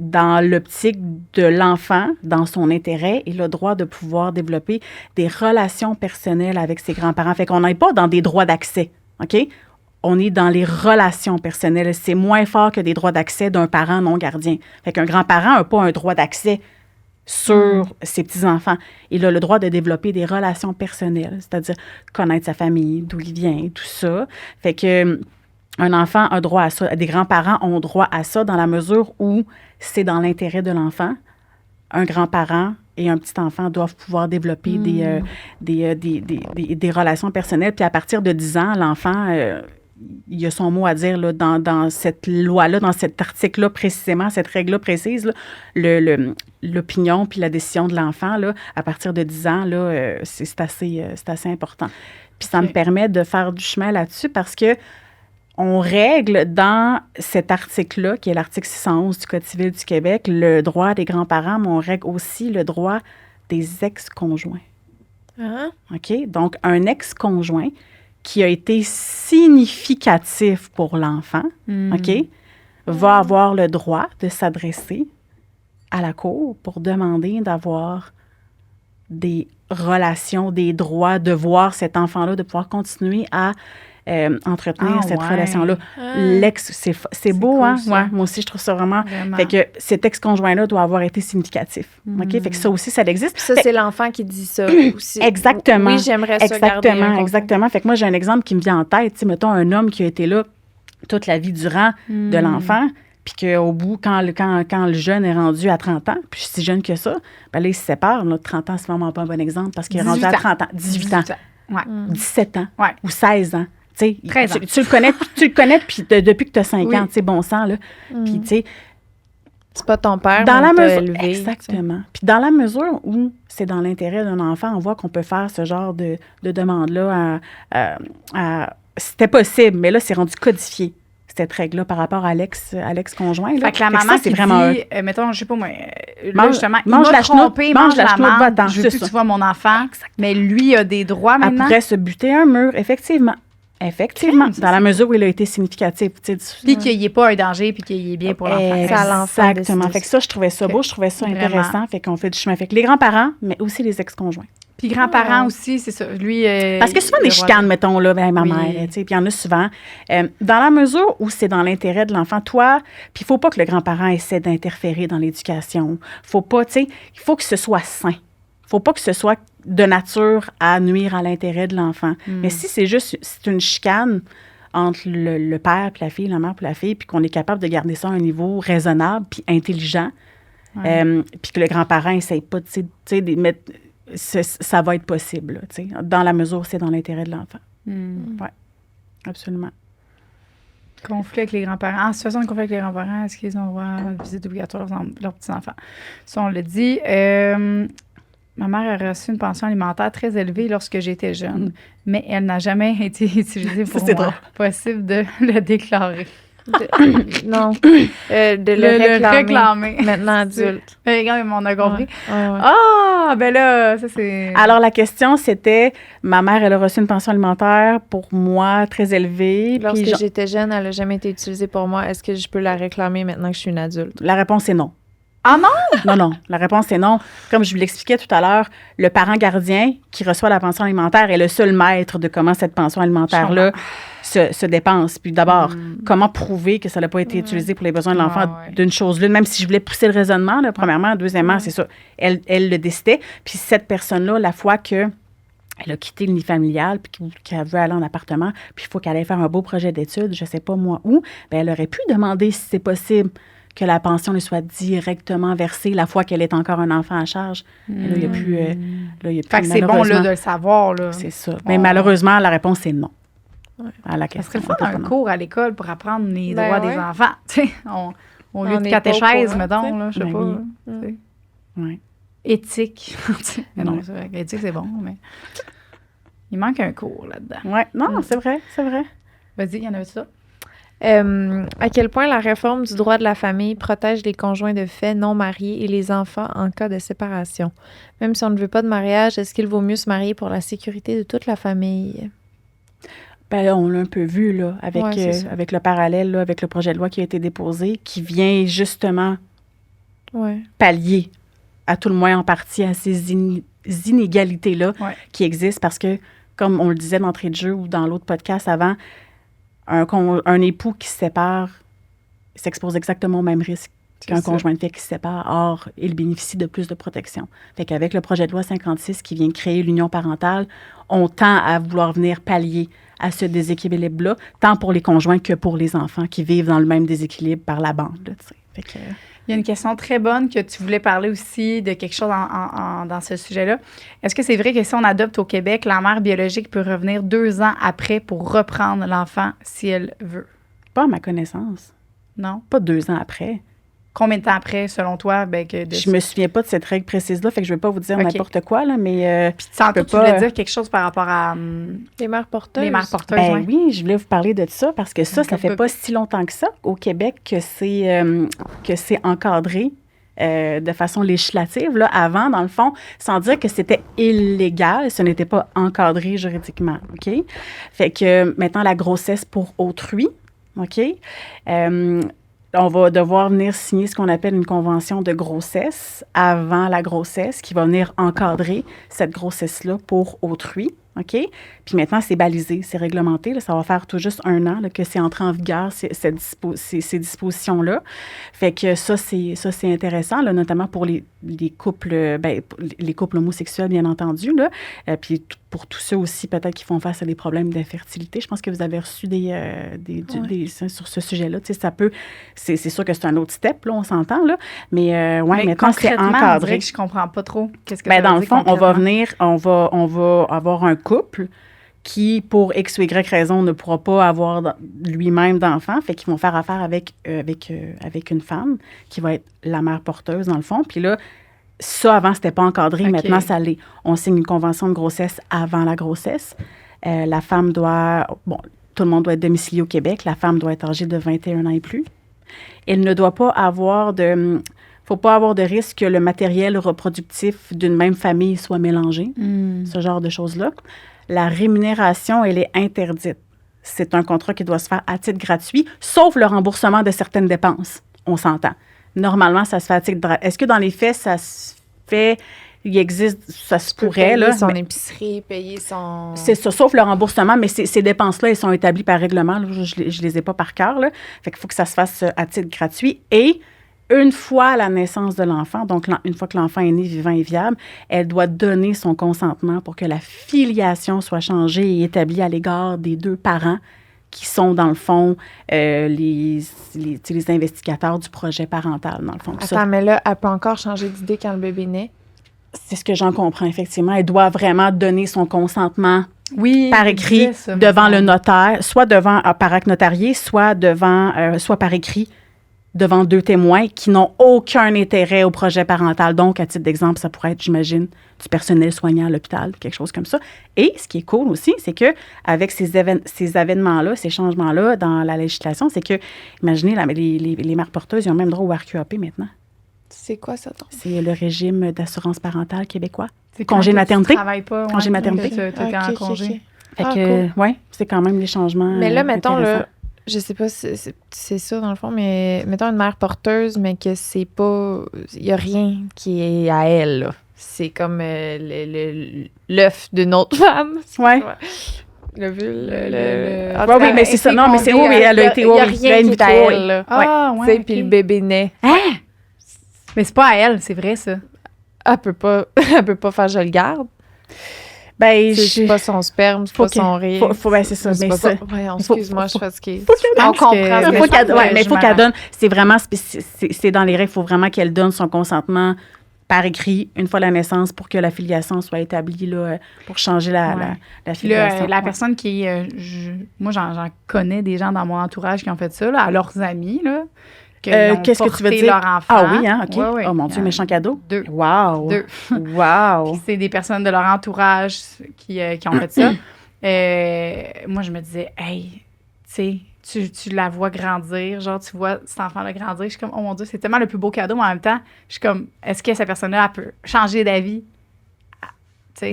dans l'optique de l'enfant, dans son intérêt, il a le droit de pouvoir développer des relations personnelles avec ses grands-parents. Fait qu'on n'est pas dans des droits d'accès, OK? On est dans les relations personnelles. C'est moins fort que des droits d'accès d'un parent non gardien. Fait qu'un grand-parent n'a pas un droit d'accès sur ses petits-enfants. Il a le droit de développer des relations personnelles, c'est-à-dire connaître sa famille, d'où il vient, tout ça. Fait que un enfant a droit à ça. Des grands-parents ont droit à ça dans la mesure où c'est dans l'intérêt de l'enfant. Un grand-parent et un petit-enfant doivent pouvoir développer des relations personnelles. Puis à partir de 10 ans, l'enfant, il a son mot à dire là, dans cette loi-là, dans cet article-là précisément, cette règle-là précise, là, l'opinion puis la décision de l'enfant, là, à partir de 10 ans, là, c'est assez important. Puis ça me permet de faire du chemin là-dessus parce que on règle dans cet article-là, qui est l'article 611 du Code civil du Québec, le droit des grands-parents, mais on règle aussi le droit des ex-conjoints. OK? Donc, un ex-conjoint qui a été significatif pour l'enfant, OK, va avoir le droit de s'adresser à la cour pour demander d'avoir des relations, des droits, de voir cet enfant-là, de pouvoir continuer à entretenir cette relation-là. L'ex, c'est beau, cool, hein? Ouais, moi aussi, je trouve ça vraiment. Fait que cet ex-conjoint-là doit avoir été significatif. OK? Fait que ça aussi, ça existe. Puis ça, c'est l'enfant qui dit ça aussi. Exactement. Oui, j'aimerais ça garder un exactement. Fait que moi, j'ai un exemple qui me vient en tête. Tu sais, mettons, un homme qui a été là toute la vie durant de l'enfant, puis qu'au bout, quand le jeune est rendu à 30 ans, puis si jeune que ça, ben là, il se sépare. Là, 30 ans, c'est vraiment pas un bon exemple parce qu'il est rendu à 30 ans. 18 ans. Ouais. 17 ans. Ouais. Ou 16 ans. Tu le connais puis depuis que tu as 5 ans, tu sais, bon sang, là. Puis, tu sais... C'est pas ton père, dans la mesure, élevé. Exactement. Puis dans la mesure où c'est dans l'intérêt d'un enfant, on voit qu'on peut faire ce genre de demande-là c'était possible, mais là, c'est rendu codifié, cette règle-là, par rapport à l'ex-conjoint. Fait que la maman ça, qui vraiment dit, mettons, je sais pas moi, mange la chenoute, mange la marde, je veux plus que tu vois mon enfant, mais lui a des droits maintenant. Elle pourrait se buter un mur, effectivement. Effectivement, dans la mesure où il a été significatif. Puis qu'il n'y ait pas un danger, puis qu'il est bien pour l'enfant. Exactement. Fait que ça, je trouvais ça beau, je trouvais ça intéressant. Fait qu'on fait du chemin. Fait que les grands-parents, mais aussi les ex-conjoints. Puis grands-parents aussi, c'est ça. Lui, parce que souvent, des chicanes, mettons, là, ben, ma mère, tu sais, puis il y en a souvent. Dans la mesure où c'est dans l'intérêt de l'enfant, toi, puis il ne faut pas que le grand-parent essaie d'interférer dans l'éducation. Faut pas, tu sais, il faut que ce soit sain. Il ne faut pas que ce soit de nature à nuire à l'intérêt de l'enfant. Mais si c'est une chicane entre le père puis la fille, la mère puis la fille, puis qu'on est capable de garder ça à un niveau raisonnable puis intelligent, puis que le grand-parent n'essaye pas, tu sais, de mettre... ça va être possible, là, tu sais, dans la mesure où c'est dans l'intérêt de l'enfant. Oui, absolument. Conflit avec les grands-parents. En situation de conflit avec les grands-parents, est-ce qu'ils ont droit à une visite obligatoire de leurs petits-enfants? Ça, on le dit. Ma mère a reçu une pension alimentaire très élevée lorsque j'étais jeune, mais elle n'a jamais été utilisée pour moi. Possible de le déclarer. Non. De le réclamer. Maintenant adulte. On a compris. Ah, ben là, ça c'est... Alors, la question, c'était, ma mère, elle a reçu une pension alimentaire pour moi très élevée. Lorsque j'étais jeune, elle n'a jamais été utilisée pour moi. Est-ce que je peux la réclamer maintenant que je suis une adulte? La réponse est non. Ah non? Non. La réponse est non. Comme je vous l'expliquais tout à l'heure, le parent gardien qui reçoit la pension alimentaire est le seul maître de comment cette pension alimentaire-là se dépense. Puis d'abord, comment prouver que ça n'a pas été utilisé pour les besoins de l'enfant d'une chose l'une, même si je voulais pousser le raisonnement, là, premièrement. Deuxièmement, c'est ça. Elle le décidait. Puis cette personne-là, la fois que elle a quitté l'unifamilial, puis qu'elle veut aller en appartement, puis il faut qu'elle aille faire un beau projet d'études, je ne sais pas moi où, bien, elle aurait pu demander si c'est possible que la pension lui soit directement versée la fois qu'elle est encore un enfant à charge. Là, il n'y a plus... fait que c'est bon là, de le savoir. Là. C'est ça. Mais malheureusement, la réponse, c'est non. À la question. Parce qu'il faut un cours à l'école pour apprendre les droits des enfants. Au lieu de catéchèse, mettons, là, je sais pas. Oui. éthique. Mais non, c'est vrai qu'éthique, c'est bon, mais il manque un cours là-dedans. Oui, non, c'est vrai. Vas-y, il y en avait ça? À quel point la réforme du droit de la famille protège les conjoints de fait non mariés et les enfants en cas de séparation? Même si on ne veut pas de mariage, est-ce qu'il vaut mieux se marier pour la sécurité de toute la famille? Ben, on l'a un peu vu là, avec le parallèle, là, avec le projet de loi qui a été déposé, qui vient justement pallier, à tout le moins en partie, à ces inégalités-là qui existent parce que, comme on le disait d'entrée de jeu ou dans l'autre podcast avant, un époux qui se sépare s'expose exactement au même risque qu'un conjoint de fait qui se sépare. Or, il bénéficie de plus de protection. Fait qu'avec le projet de loi 56 qui vient créer l'union parentale, on tend à vouloir venir pallier à ce déséquilibre-là, tant pour les conjoints que pour les enfants qui vivent dans le même déséquilibre par la bande. Là, fait que, il y a une question très bonne que tu voulais parler aussi de quelque chose dans ce sujet-là. Est-ce que c'est vrai que si on adopte au Québec, la mère biologique peut revenir 2 ans après pour reprendre l'enfant si elle veut? Pas à ma connaissance. Non? Pas 2 ans après. Combien de temps après, selon toi? Je me souviens pas de cette règle précise-là, fait que je vais pas vous dire n'importe quoi, là, mais... Puis tantôt, tu voulais dire quelque chose par rapport à... les mères porteuses. Les mères porteuses, oui, je voulais vous parler de ça, parce que ça fait pas si longtemps que ça, au Québec, que c'est encadré de façon législative. Là, avant, dans le fond, sans dire que c'était illégal, ce n'était pas encadré juridiquement, OK? Fait que maintenant, la grossesse pour autrui, OK? On va devoir venir signer ce qu'on appelle une convention de grossesse avant la grossesse qui va venir encadrer cette grossesse-là pour autrui. OK? Puis maintenant, c'est balisé, c'est réglementé. Là, ça va faire tout juste 1 an là, que c'est entré en vigueur, ces dispositions-là. Fait que ça, c'est intéressant, là, notamment pour les couples, les couples homosexuels, bien entendu. Là. Puis pour tous ceux aussi, peut-être, qui font face à des problèmes d'infertilité. Je pense que vous avez reçu des sur ce sujet-là. Tu sais, ça peut... C'est sûr que c'est un autre step, là, on s'entend, là. Mais maintenant, c'est encadré. On dirait que je comprends pas trop. Qu'est-ce que dans le fond, on va avoir un couple qui, pour X ou Y raison, ne pourra pas avoir lui-même d'enfant, fait qu'ils vont faire affaire avec une femme qui va être la mère porteuse, dans le fond. Puis là, ça, avant, c'était pas encadré. Okay. Maintenant, ça l'est. On signe une convention de grossesse avant la grossesse. La femme doit... Bon, tout le monde doit être domicilié au Québec. La femme doit être âgée de 21 ans et plus. Elle ne doit pas avoir de... faut pas avoir de risque que le matériel reproductif d'une même famille soit mélangé. Ce genre de choses-là. La rémunération, elle est interdite. C'est un contrat qui doit se faire à titre gratuit, sauf le remboursement de certaines dépenses. On s'entend. Normalement, ça se fait à titre gratuit. Est-ce que dans les faits, ça se fait... Il existe, ça se pourrait. Payer là, son épicerie, payer son... C'est ça, sauf le remboursement, mais ces dépenses-là, elles sont établies par règlement. Là, je les ai pas par cœur. Là. Fait qu'il faut que ça se fasse à titre gratuit. Et une fois la naissance de l'enfant, donc une fois que l'enfant est né vivant et viable, elle doit donner son consentement pour que la filiation soit changée et établie à l'égard des 2 parents qui sont, dans le fond, les investigateurs du projet parental, dans le fond. Attends, mais là, elle peut encore changer d'idée quand le bébé naît? C'est ce que j'en comprends, effectivement. Elle doit vraiment donner son consentement par écrit ça, devant le notaire, soit par acte notarié, soit par écrit devant 2 témoins qui n'ont aucun intérêt au projet parental. Donc, à titre d'exemple, ça pourrait être, j'imagine, du personnel soignant à l'hôpital, quelque chose comme ça. Et ce qui est cool aussi, c'est que avec ces événements-là, ces changements-là dans la législation, c'est que, imaginez, les mères porteuses, ils ont même droit au RQAP maintenant. C'est quoi ça, donc? C'est le régime d'assurance parentale québécois. C'est congé de maternité. Tu travailles pas. Congé de maternité. Tu es en congé. Fait que, cool. c'est quand même des changements. Mais là, mettons, là, je sais pas si c'est ça dans le fond, mais mettons une mère porteuse, mais que c'est pas... Il y a rien qui est à elle, là. C'est comme l'œuf d'une autre femme. Ouais. L'ovule, oui, mais c'est ça. Non, mais c'est où? Elle a été... Il y a rien qui est à elle, là. Ah, ouais. Puis le bébé naît. Hein? Mais c'est pas à elle, c'est vrai, ça. Elle peut pas faire « je le garde ». Ben, c'est pas son sperme, c'est pas son riz. C'est ça. Mais ça. Excuse-moi, je suis fatiguée. On comprend. Mais il faut qu'elle donne. C'est vraiment... C'est dans les règles, il faut vraiment qu'elle donne son consentement par écrit, une fois la naissance, pour que la filiation soit établie, là, pour changer la filiation. La personne qui... moi, j'en connais des gens dans mon entourage qui ont fait ça, là, à leurs amis, là. Qu'est-ce que tu veux dire? Leur enfant. Ah oui, hein, OK. Ouais. Oh mon Dieu, méchant cadeau. 2. Wow. 2. Wow. C'est des personnes de leur entourage qui ont fait ça. Moi, je me disais, hey, tu sais, tu la vois grandir, genre, tu vois cet enfant-là grandir. Je suis comme, oh mon Dieu, c'est tellement le plus beau cadeau, mais en même temps, je suis comme, est-ce que cette personne-là, elle peut changer d'avis?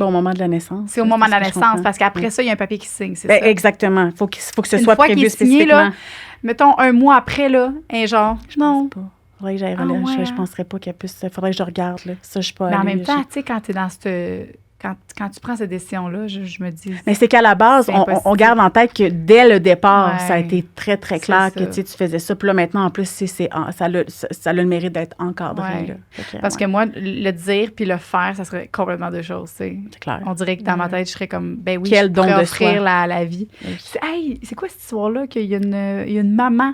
Au moment de la naissance. C'est au moment de la naissance, parce qu'après ça, il y a un papier qui signe, c'est ça? Exactement. Il faut que ce Une soit fois prévu qu'il est signé, spécifiquement. là, mettons, un mois après, là, et genre, non. Faudrait que j'aille je penserais pas qu'elle puisse... Faudrait que je regarde, là. Ça, je suis pas Mais en allée, même temps, tu sais, quand tu es dans cette... Quand tu prends cette décision-là, je me dis... Mais c'est qu'à la base, on garde en tête que dès le départ, ça a été très, très clair que tu faisais ça. Puis là, maintenant, en plus, ça a le mérite d'être encadré. Ouais. Là. Parce que moi, le dire puis le faire, ça serait complètement deux choses. C'est clair. On dirait que dans ma tête, je serais comme, ben oui, quel je don pourrais de offrir soi. la vie. Hey, c'est quoi cette histoire-là qu'il y a une maman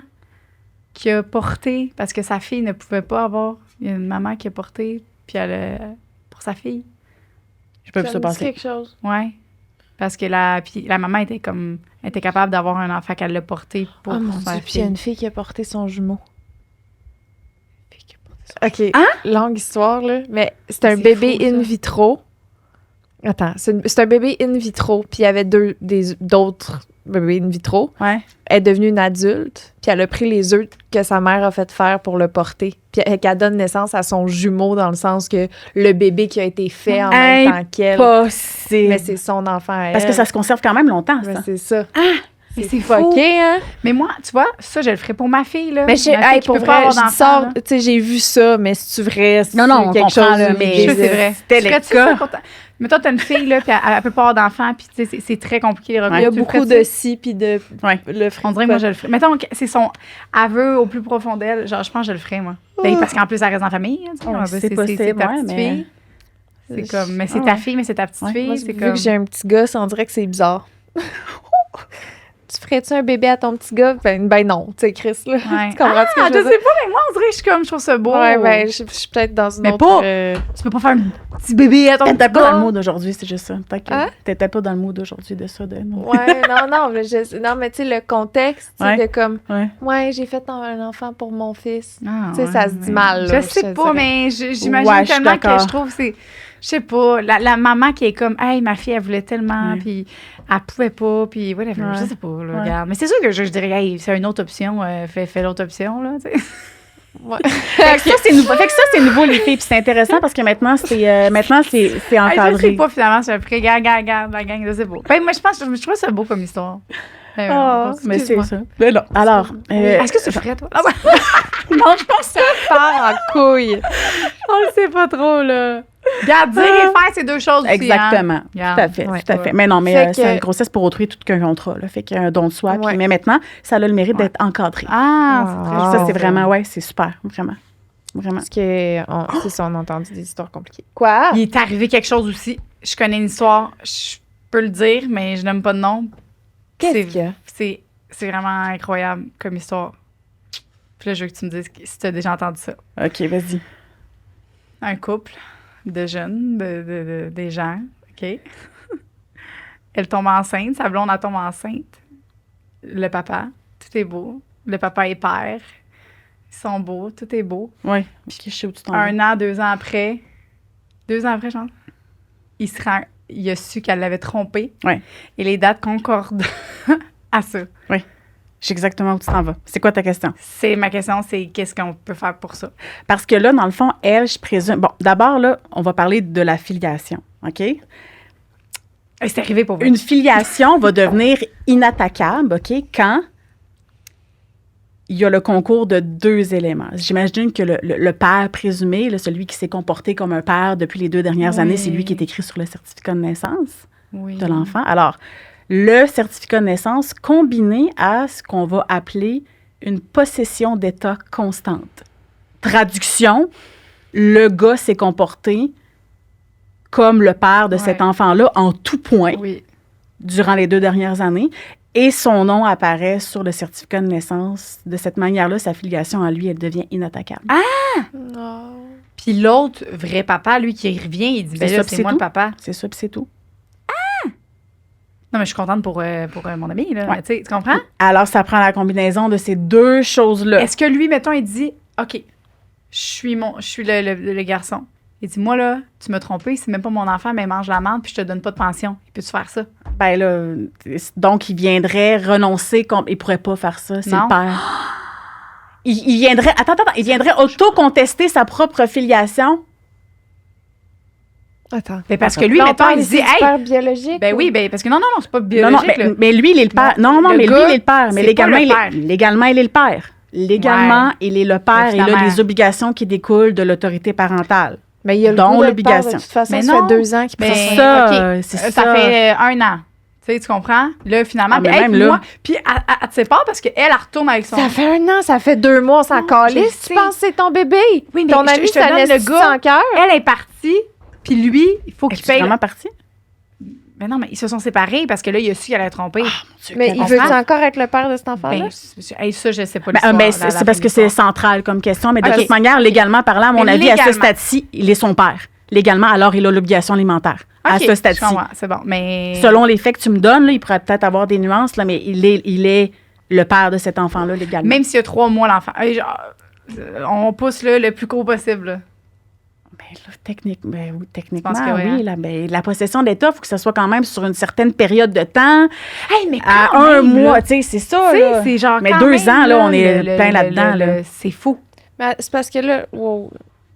qui a porté, parce que sa fille ne pouvait pas avoir, il y a une maman qui a porté, puis pour sa fille. Je peux ça passer. quelque chose. Oui. Parce que la maman était capable d'avoir un enfant qu'elle l'a porté pour sa fille. Puis il y a une fille qui a porté son jumeau. OK. Hein? Longue histoire, là. Mais c'est un bébé fou, in vitro. Attends, c'est un bébé in vitro. Puis il y avait d'autres bébés in vitro. Ouais. Elle est devenue une adulte. Puis elle a pris les œufs que sa mère a fait faire pour le porter. Puis qu'elle donne naissance à son jumeau dans le sens que le bébé qui a été fait en même temps qu'elle. Impossible. Mais c'est son enfant à elle. Parce que ça se conserve quand même longtemps, ça. Mais c'est ça. Mais c'est fucké, hein? Mais moi, tu vois, ça, je le ferais pour ma fille, là. Mais pour vrai, tu sais, j'ai vu ça, mais c'est-tu vrai? Non, on quelque comprend, chose, là, mais c'est vrai. C'était le cas. Mais toi, t'as une fille, là, puis elle peut pas avoir d'enfant, puis tu sais, c'est très compliqué. Il y a beaucoup de si, puis de le ferait. On dirait que moi, je le ferais. Mettons que c'est son aveu au plus profond d'elle. Genre, je pense que je le ferais, moi. Ben, parce qu'en plus, elle reste en famille. Hein, c'est possible, c'est ta petite mais... fille. C'est comme, mais c'est ta fille, mais c'est ta petite fille. Moi, c'est vu comme... que j'ai un petit gars, on dirait que c'est bizarre. Tu ferais-tu un bébé à ton petit gars? Ben non, tu sais, Chris, là. Ouais. Tu comprends ce que je veux sais dire? pas, mais moi, on dirait que je trouve ça beau. Ouais, ben, je suis peut-être dans une mais autre... tu peux pas faire un petit bébé à ton petit T'étais pas dans le gars. mood d'aujourd'hui, c'est juste ça. T'étais pas dans le mood d'aujourd'hui de ça. Ouais, non, mais tu sais, le contexte, tu sais, de comme... Ouais, j'ai fait un enfant pour mon fils. Tu sais, ça se dit mal, là. Je sais pas, mais j'imagine Ouais, tellement que je trouve c'est... Je sais pas, la maman qui est comme, hey, ma fille, elle voulait tellement, puis elle pouvait pas, puis whatever, je sais pas, là, regarde. Mais c'est sûr que je dirais, hey, c'est une autre option, fais l'autre option, là, tu sais. Ouais. Fait que ça, c'est nouveau, les filles, puis c'est intéressant parce que maintenant, c'est encadré. Je sais pas, finalement, c'est un prix, regarde, la gang, je sais pas. Ben, moi, je trouve ça beau comme histoire. Mais c'est ça. Mais non. Alors, est-ce que tu le ferais, toi? Non, je pense que ça part en couille. On le sait pas trop, là. Regarde, dire et faire, c'est deux choses aussi. Exactement. Hein? Tout à fait, tout à fait. Mais non, mais c'est une grossesse pour autrui, tout qu'un contrat. Là. Fait qu'il y a un don de soi. Puis, mais maintenant, ça a le mérite d'être encadré. Ça, c'est vraiment, c'est super. Vraiment. Parce que, c'est ça, on a entendu des histoires compliquées. Quoi? Il est arrivé quelque chose aussi. Je connais une histoire, je peux le dire, mais je n'aime pas de nom. Qu'est-ce qu'il y a? C'est vraiment incroyable comme histoire. Puis là, je veux que tu me dises si tu as déjà entendu ça. OK, vas-y. Un couple de jeunes, des gens, OK? Elle tombe enceinte, sa blonde, elle tombe enceinte. Le papa, tout est beau. Le papa est père. Ils sont beaux, tout est beau. Oui. Puis je sais où tu t'en vas. 1 an, 2 ans après, je pense, il a su qu'elle l'avait trompé. Oui. Et les dates concordent à ça. Oui. Je sais exactement où tu t'en vas. C'est quoi ta question? Ma question, c'est qu'est-ce qu'on peut faire pour ça? Parce que là, dans le fond, elle, je présume... Bon, d'abord, là, on va parler de la filiation, OK? C'est arrivé pour vous. Une filiation va devenir inattaquable, OK, quand il y a le concours de 2 éléments. J'imagine que le père présumé, là, celui qui s'est comporté comme un père depuis les 2 dernières années, c'est lui qui est écrit sur le certificat de naissance de l'enfant. Alors, le certificat de naissance combiné à ce qu'on va appeler une possession d'état constante. Traduction, le gars s'est comporté comme le père de cet enfant-là en tout point durant les 2 dernières années. Et son nom apparaît sur le certificat de naissance. De cette manière-là, sa filiation à lui, elle devient inattaquable. Ah! Non. Puis l'autre vrai papa, lui, qui revient, il dit, ben là, c'est moi le papa. C'est ça, puis c'est tout. Non, mais je suis contente pour mon ami, là. Ouais. Tu comprends? Alors, ça prend la combinaison de ces deux choses-là. Est-ce que lui, mettons, il dit, OK, je suis le garçon. Il dit, moi, là, tu m'as trompé, c'est même pas mon enfant, mais il mange la menthe, puis je te donne pas de pension. Peux-tu faire ça? Ben là, donc, il viendrait renoncer. Il pourrait pas faire ça, c'est Non. le père. Il viendrait... Attends, il viendrait auto-contester sa propre filiation. Attends. Ben parce que lui, Là, on mettons, parle il dit, ici du père biologique. Ben ou- oui, ben parce que non, c'est pas Non, biologique, là. mais lui, il est le père. Non, mais lui, gars, il est le père. Mais c'est légalement, pas le père. légalement, il est le père. Légalement, Ouais. il est le père Mais et il a finalement- les obligations qui découlent de l'autorité parentale. Mais il y a le dont goût d'être l'obligation. père, de toute façon, Mais ça non. fait 2 ans qu'il Mais prend C'est son- ça, OK, c'est ça ça. fait 1 an. Tu sais, tu comprends? Là, finalement, Ah, mais puis, même puis là. moi, puis elle te sépare parce qu'elle, elle retourne avec son... Ça fait 1 an, ça fait 2 mois, on s'en Non, calisse. je Tu sais. penses que c'est ton bébé? Oui, mais ton je ami, te c'est un donne le esti gars. sans cœur. Elle est partie, puis lui, il faut qu'il Es-tu paye... vraiment parti? Mais non, mais ils se sont séparés parce que là, il a su qu'elle allait tromper. Mais Tu il veut comprends? encore être le père de cet enfant-là? Ben, ça, je sais pas Ben, l'histoire. c'est parce que c'est central comme question, mais de OK. toute manière, légalement parlant, à mon Mais avis, à ce légalement. stade-ci, il est son père. Légalement, alors il a l'obligation alimentaire. À ce stade-ci. C'est bon, mais... Selon les faits que tu me donnes, là, il pourrait peut-être avoir des nuances, là, mais il est le père de cet enfant-là légalement. Même s'il y a 3 mois, l'enfant. On pousse là, le plus gros possible. Là. Ben, là, techniquement, penses que oui, oui. Là, ben, la possession d'État, il faut que ce soit quand même sur une certaine période de temps. Hey, mais À quand un même, mois, là, tu sais, c'est ça. tu sais, Là. c'est genre Mais quand 2 même, ans, là, on est plein là-dedans. Là. C'est fou. Ben, c'est parce que là, wow,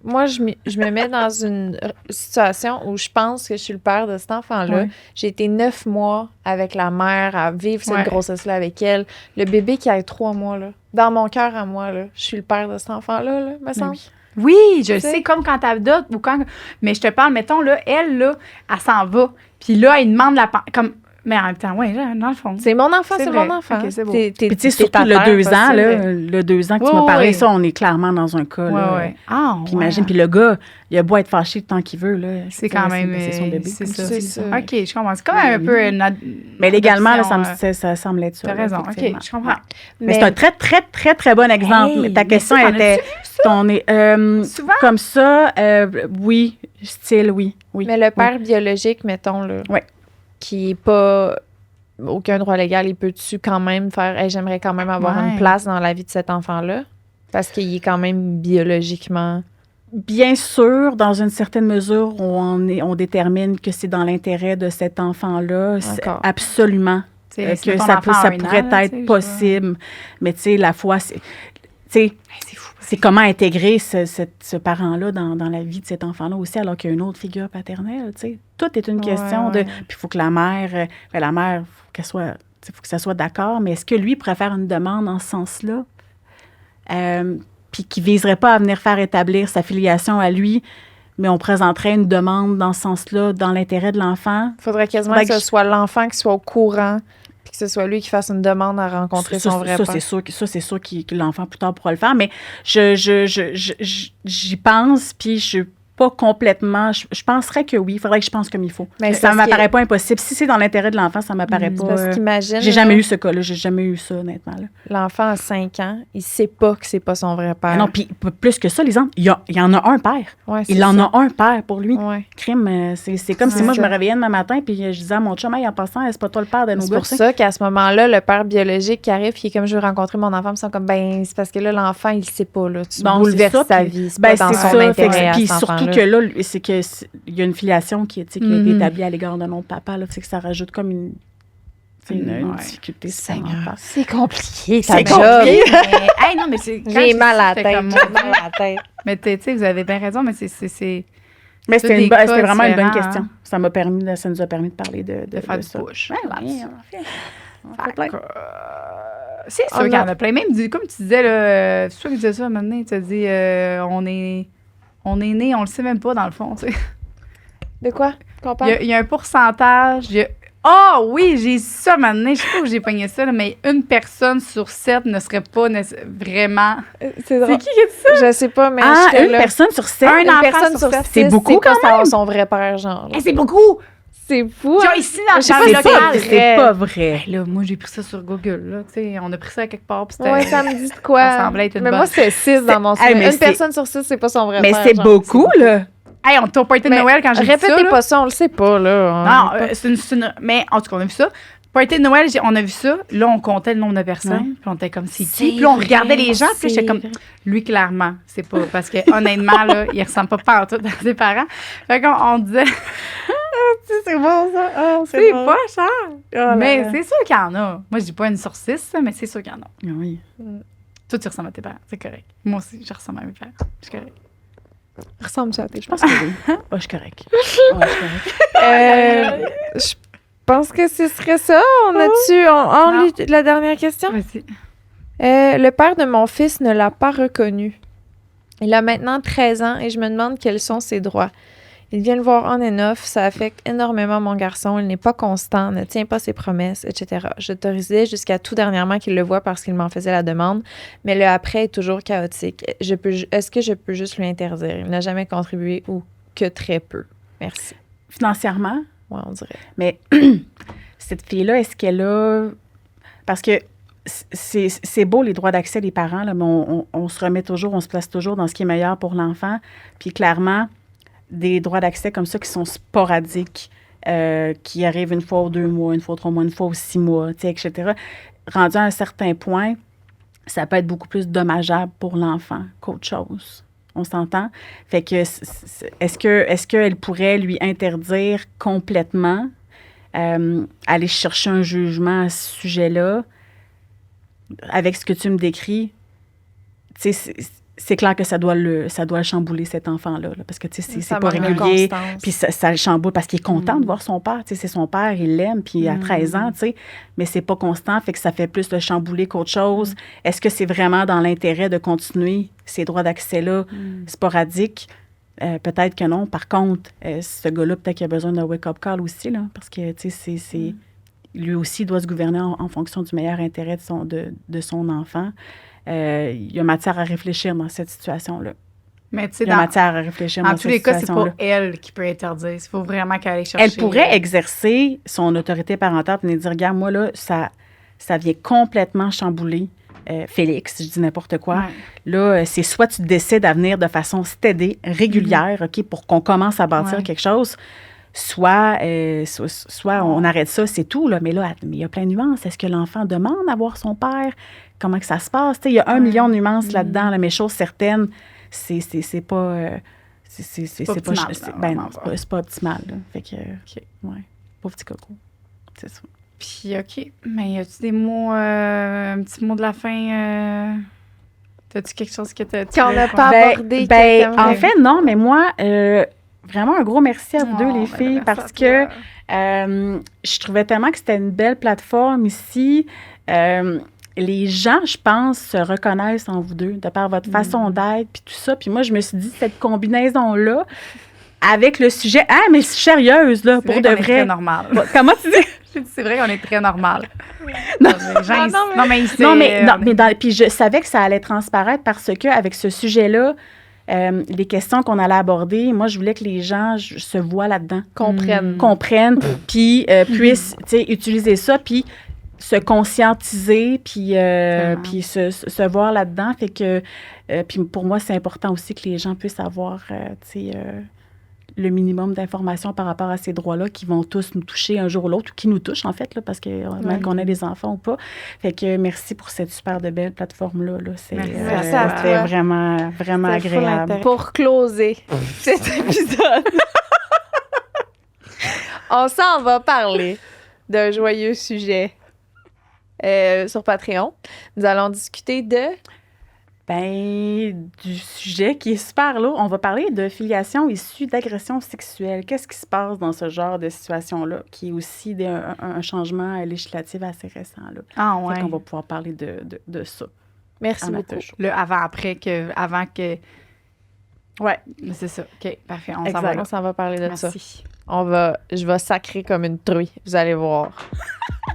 moi, je me mets dans une situation où je pense que je suis le père de cet enfant-là. Ouais. J'ai été 9 mois avec la mère à vivre cette Ouais. grossesse-là avec elle. Le bébé qui a 3 mois, là, dans mon cœur à moi, là, je suis le père de cet enfant-là, là, me semble. Oui, je Tu sais. sais, comme quand t'adoptes ou quand... Mais je te parle, mettons, là, elle, là, elle s'en va. Puis là, elle demande la... Comme... Mais en même temps, ouais, là, dans le fond. C'est mon enfant, c'est vrai. mon enfant. Ok, c'est beau. Puis tu sais, surtout le 2 ans, là, le 2 ans que tu m'as parlé, ça, on est clairement dans un cas. Là. Ouais. Ah, Puis imagine, puis le gars, il a beau être fâché le temps qu'il veut, là. C'est quand même... C'est son bébé. C'est comme ça. tu dis. ça. OK, je comprends. C'est quand même un peu une Mais légalement, là, adoption, ça semble être ça. T'as là, raison. OK, effectivement. je comprends. Mais c'est un très, très, très, très bon exemple. Hey, Mais ta mais question, ça, elle t'en était... Souvent? Comme ça, oui, style, oui. Mais le père biologique, mettons, là, Ouais. qui n'est pas aucun droit légal, il peut-tu quand même faire hey, j'aimerais quand même avoir Ouais. une place dans la vie de cet enfant-là? Parce qu'il est quand même biologiquement. Bien sûr, dans une certaine mesure, on détermine que c'est dans l'intérêt de cet enfant-là. C'est D'accord. absolument. C'est Que ton ça, enfant ça a un pourrait an, là, tu être sais, je possible. Mais tu sais, la foi, c'est... Tu sais, c'est fou. c'est comment intégrer ce parent-là dans la vie de cet enfant-là aussi, alors qu'il y a une autre figure paternelle, tu sais. Tout est une question de... ouais. Puis il faut que la mère, faut qu'elle soit... Il faut que ça soit d'accord, mais est-ce que lui pourrait faire une demande en ce sens-là? Puis qui ne viserait pas à venir faire établir sa filiation à lui, mais on présenterait une demande dans ce sens-là, dans l'intérêt de l'enfant? Il faudrait quasiment Faudrait que ce que soit l'enfant qui soit au courant puis que ce soit lui qui fasse une demande à rencontrer son vrai père. C'est sûr que l'enfant plus tard pourra le faire, mais j'y pense, puis je suis pas complètement... Je penserais que oui, il faudrait que je pense comme il faut. Mais Ça ne parce m'apparaît pas impossible. Si c'est dans l'intérêt de l'enfant, ça ne m'apparaît pas... Parce qu'imagine, j'ai jamais eu ce cas-là, j'ai jamais eu ça, honnêtement. Là. l'enfant a 5 ans, il sait pas que c'est pas son vrai père. Ah non, puis plus que ça, les enfants, il y en a un père. Ouais, c'est Il en ça. a un père pour lui. Ouais. Crime, c'est comme si C'est moi, je ça. me réveillais demain matin, puis je disais à mon chum, hey, en passant, c'est pas toi le père de nos C'est gars. pour ça qu'à ce moment-là, le père biologique qui arrive, qui est comme je veux rencontrer mon enfant, ils sont comme ben c'est parce que là l'enfant il sait pas là, tu Non, bouleverses c'est ça, sa puis- vie, c'est Ben, pas dans c'est son ça. intérêt. Puis à cet surtout enfant-là. que là, c'est que il y a une filiation qui est Mhm. établie à l'égard de notre papa. Là, c'est que ça rajoute comme une Ouais. difficulté. Seigneur, c'est compliqué C'est ta job. compliqué. Mais, hey, non, mais c'est... quand J'ai je mal dis à ça, la j'étais tête, comme, j'ai mal à la tête. Mais tu sais, vous avez bien raison, mais c'est Mais tous c'était des cas c'était vraiment une bonne différents, question. hein. Ça nous a permis de parler de faire du ça. push. Ouais, Ouais, ouais, on fait plein. C'est sûr On qu'il y en a- a plein. Même, comme tu disais, là, c'est toi qui disais ça maintenant, tu as dit, on est né, on le sait même pas, dans le fond, tu sais. De quoi qu'on Il parle? y a un pourcentage. Ah oui, j'ai ça maintenant. Je sais pas où j'ai pogné ça, là, mais 1 personne sur 7 ne serait pas vraiment. C'est drôle. C'est qui a dit ça? Je sais pas, mais Ah, j'étais une là. personne sur 7? Un Une enfant personne sur sur sept. 6, C'est beaucoup pas quand même. son vrai père, genre. là. C'est beaucoup! C'est fou, hein? Genre ici, dans Je sais le pas temps si local. C'est pas vrai. Là, moi, j'ai pris ça sur Google. Là, tu sais, on a pris ça à quelque part. Puis c'était- Ouais, ça me dit de quoi. Ça semblait être une mais bonne. moi, c'est 6 dans mon Hey, souvenir. mais Une c'est- personne sur 6, c'est pas son vrai Mais père. c'est genre. beaucoup, là. Hey, on t'a au party de Noël quand j'ai dit ça. Répétez pas ça, on le sait pas, là. Non, c'est une... Mais en tout cas, on a vu ça. Party de Noël, on a vu ça. Là, on comptait le nombre de personnes. Puis on était comme, c'est qui? Puis là, on regardait les gens. Puis j'étais comme, lui, clairement, c'est pas... Parce que honnêtement, là, il ressemble pas partout à ses parents. Fait qu'on disait... c'est bon, ça. Oh, c'est bon. Pas cher. Oh, mais c'est sûr qu'il y en a. Moi, je dis pas une sur 6, mais c'est sûr qu'il y en a. Oui. Toi, tu ressembles à tes parents. C'est correct. Moi aussi, je ressemble à mes parents. C'est correct. Ressemble-tu à tes parents? Je pense que oui. Je suis correct. Je pense que ce serait ça. On lit la dernière question? Vas-y. Le père de mon fils ne l'a pas reconnu. Il a maintenant 13 ans et je me demande quels sont ses droits. Il vient le voir on and off, ça affecte énormément mon garçon, il n'est pas constant, ne tient pas ses promesses, etc. J'autorisais jusqu'à tout dernièrement qu'il le voie parce qu'il m'en faisait la demande, mais le après est toujours chaotique. Est-ce que je peux juste lui interdire? Il n'a jamais contribué ou que très peu. Merci. Financièrement? Oui, on dirait. Mais cette fille-là, est-ce qu'elle a... Parce que c'est beau les droits d'accès des parents, là, mais on se remet toujours, on se place toujours dans ce qui est meilleur pour l'enfant. Puis clairement, des droits d'accès comme ça qui sont sporadiques, qui arrivent une fois ou 2 mois, une fois 3 mois, une fois ou 6 mois, etc. Rendu à un certain point, ça peut être beaucoup plus dommageable pour l'enfant qu'autre chose. On s'entend? Fait que est-ce qu'elle pourrait lui interdire complètement, aller chercher un jugement à ce sujet-là? Avec ce que tu me décris, tu sais, c'est clair que ça doit le chambouler, cet enfant-là, là, parce que, tu sais, c'est pas régulier, puis ça le chamboule parce qu'il est content de voir son père, tu sais, c'est son père, il l'aime, puis à 13 ans, tu sais, mais c'est pas constant, fait que ça fait plus le chambouler qu'autre chose. Est-ce que c'est vraiment dans l'intérêt de continuer ces droits d'accès-là sporadiques? Peut-être que non. Par contre, ce gars-là, peut-être qu'il a besoin d'un wake-up call aussi, là, parce que, tu sais, c'est lui aussi doit se gouverner en fonction du meilleur intérêt de son enfant. Il y a matière à réfléchir dans cette situation-là. Mais tu sais, il y a matière à réfléchir dans cette situation-là. En tous les cas, c'est pas elle qui peut interdire. Il faut vraiment qu'elle aille chercher... Elle pourrait exercer son autorité parentale et dire, regarde, moi, là, ça vient complètement chambouler Félix, je dis n'importe quoi. Ouais. Là, c'est soit tu décides à venir de façon stédée, régulière, OK, pour qu'on commence à bâtir quelque chose, soit on arrête ça, c'est tout, là. Mais là, il y a plein de nuances. Est-ce que l'enfant demande à voir son père? Comment que ça se passe? Il y a 1 million de nuances là-dedans, là, mais chose certaine, c'est pas... c'est pas optimal. Là. Fait que, ouais, pauvre petit coco. C'est ça. Puis, OK, mais y a-tu des mots, un petit mot de la fin? T'as-tu quelque chose que qu'on n'a pas abordé? En fait, non, mais moi... vraiment un gros merci à vous deux, les filles, parce que je trouvais tellement que c'était une belle plateforme ici. Les gens, je pense, se reconnaissent en vous deux, de par votre façon d'être, puis tout ça. Puis moi, je me suis dit, cette combinaison-là, avec le sujet... Ah, mais sérieuse, là, pour de vrai. C'est très normal. Comment tu dis? C'est vrai qu'on est très normal. Puis je savais que ça allait transparaître parce que avec ce sujet-là, les questions qu'on allait aborder, moi, je voulais que les gens se voient là-dedans. Comprennent, puis puissent utiliser ça, puis se conscientiser, puis se voir là-dedans. Fait que, puis pour moi, c'est important aussi que les gens puissent avoir, le minimum d'informations par rapport à ces droits-là qui vont tous nous toucher un jour ou l'autre, ou qui nous touchent, en fait, là, parce que même qu'on ait des enfants ou pas. Fait que merci pour cette super de belle plateforme-là. Là. C'était vraiment, vraiment agréable. Pour closer cet épisode, on s'en va parler d'un joyeux sujet sur Patreon. Nous allons discuter du sujet qui est super lourd. On va parler de filiation issue d'agression sexuelle. Qu'est-ce qui se passe dans ce genre de situation-là, qui est aussi un changement législatif assez récent. Là. Ah ouais. On va pouvoir parler de ça. Merci beaucoup. Le avant-après, avant que... Ouais, c'est ça. OK, parfait. On s'en va parler de ça. Je vais sacrer comme une truie. Vous allez voir.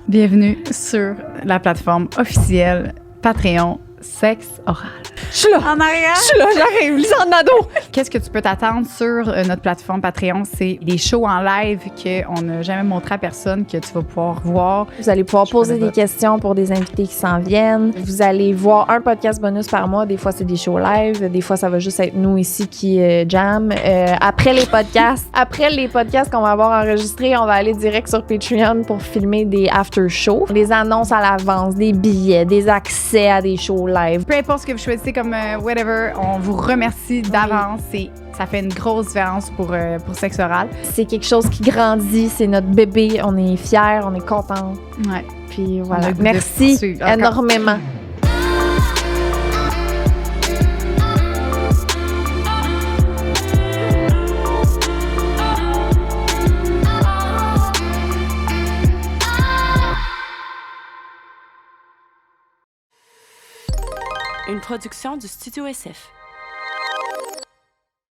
Bienvenue sur la plateforme officielle Patreon. sexe oral. Je suis là. En arrière. Je suis là, j'arrive. Lisanne Nadeau. Qu'est-ce que tu peux t'attendre sur notre plateforme Patreon? C'est des shows en live qu'on n'a jamais montré à personne que tu vas pouvoir voir. Vous allez pouvoir poser des questions pour des invités qui s'en viennent. Vous allez voir un podcast bonus par mois. Des fois, c'est des shows live. Des fois, ça va juste être nous ici qui jam. Après les podcasts qu'on va avoir enregistrés, on va aller direct sur Patreon pour filmer des after-shows. Des annonces à l'avance, des billets, des accès à des shows live. Peu importe ce que vous choisissez comme whatever, on vous remercie d'avance. Ça fait une grosse différence pour sexe oral. C'est quelque chose qui grandit, c'est notre bébé. On est fiers, on est contents. Ouais. Puis voilà. Merci énormément. Une production du Studio SF.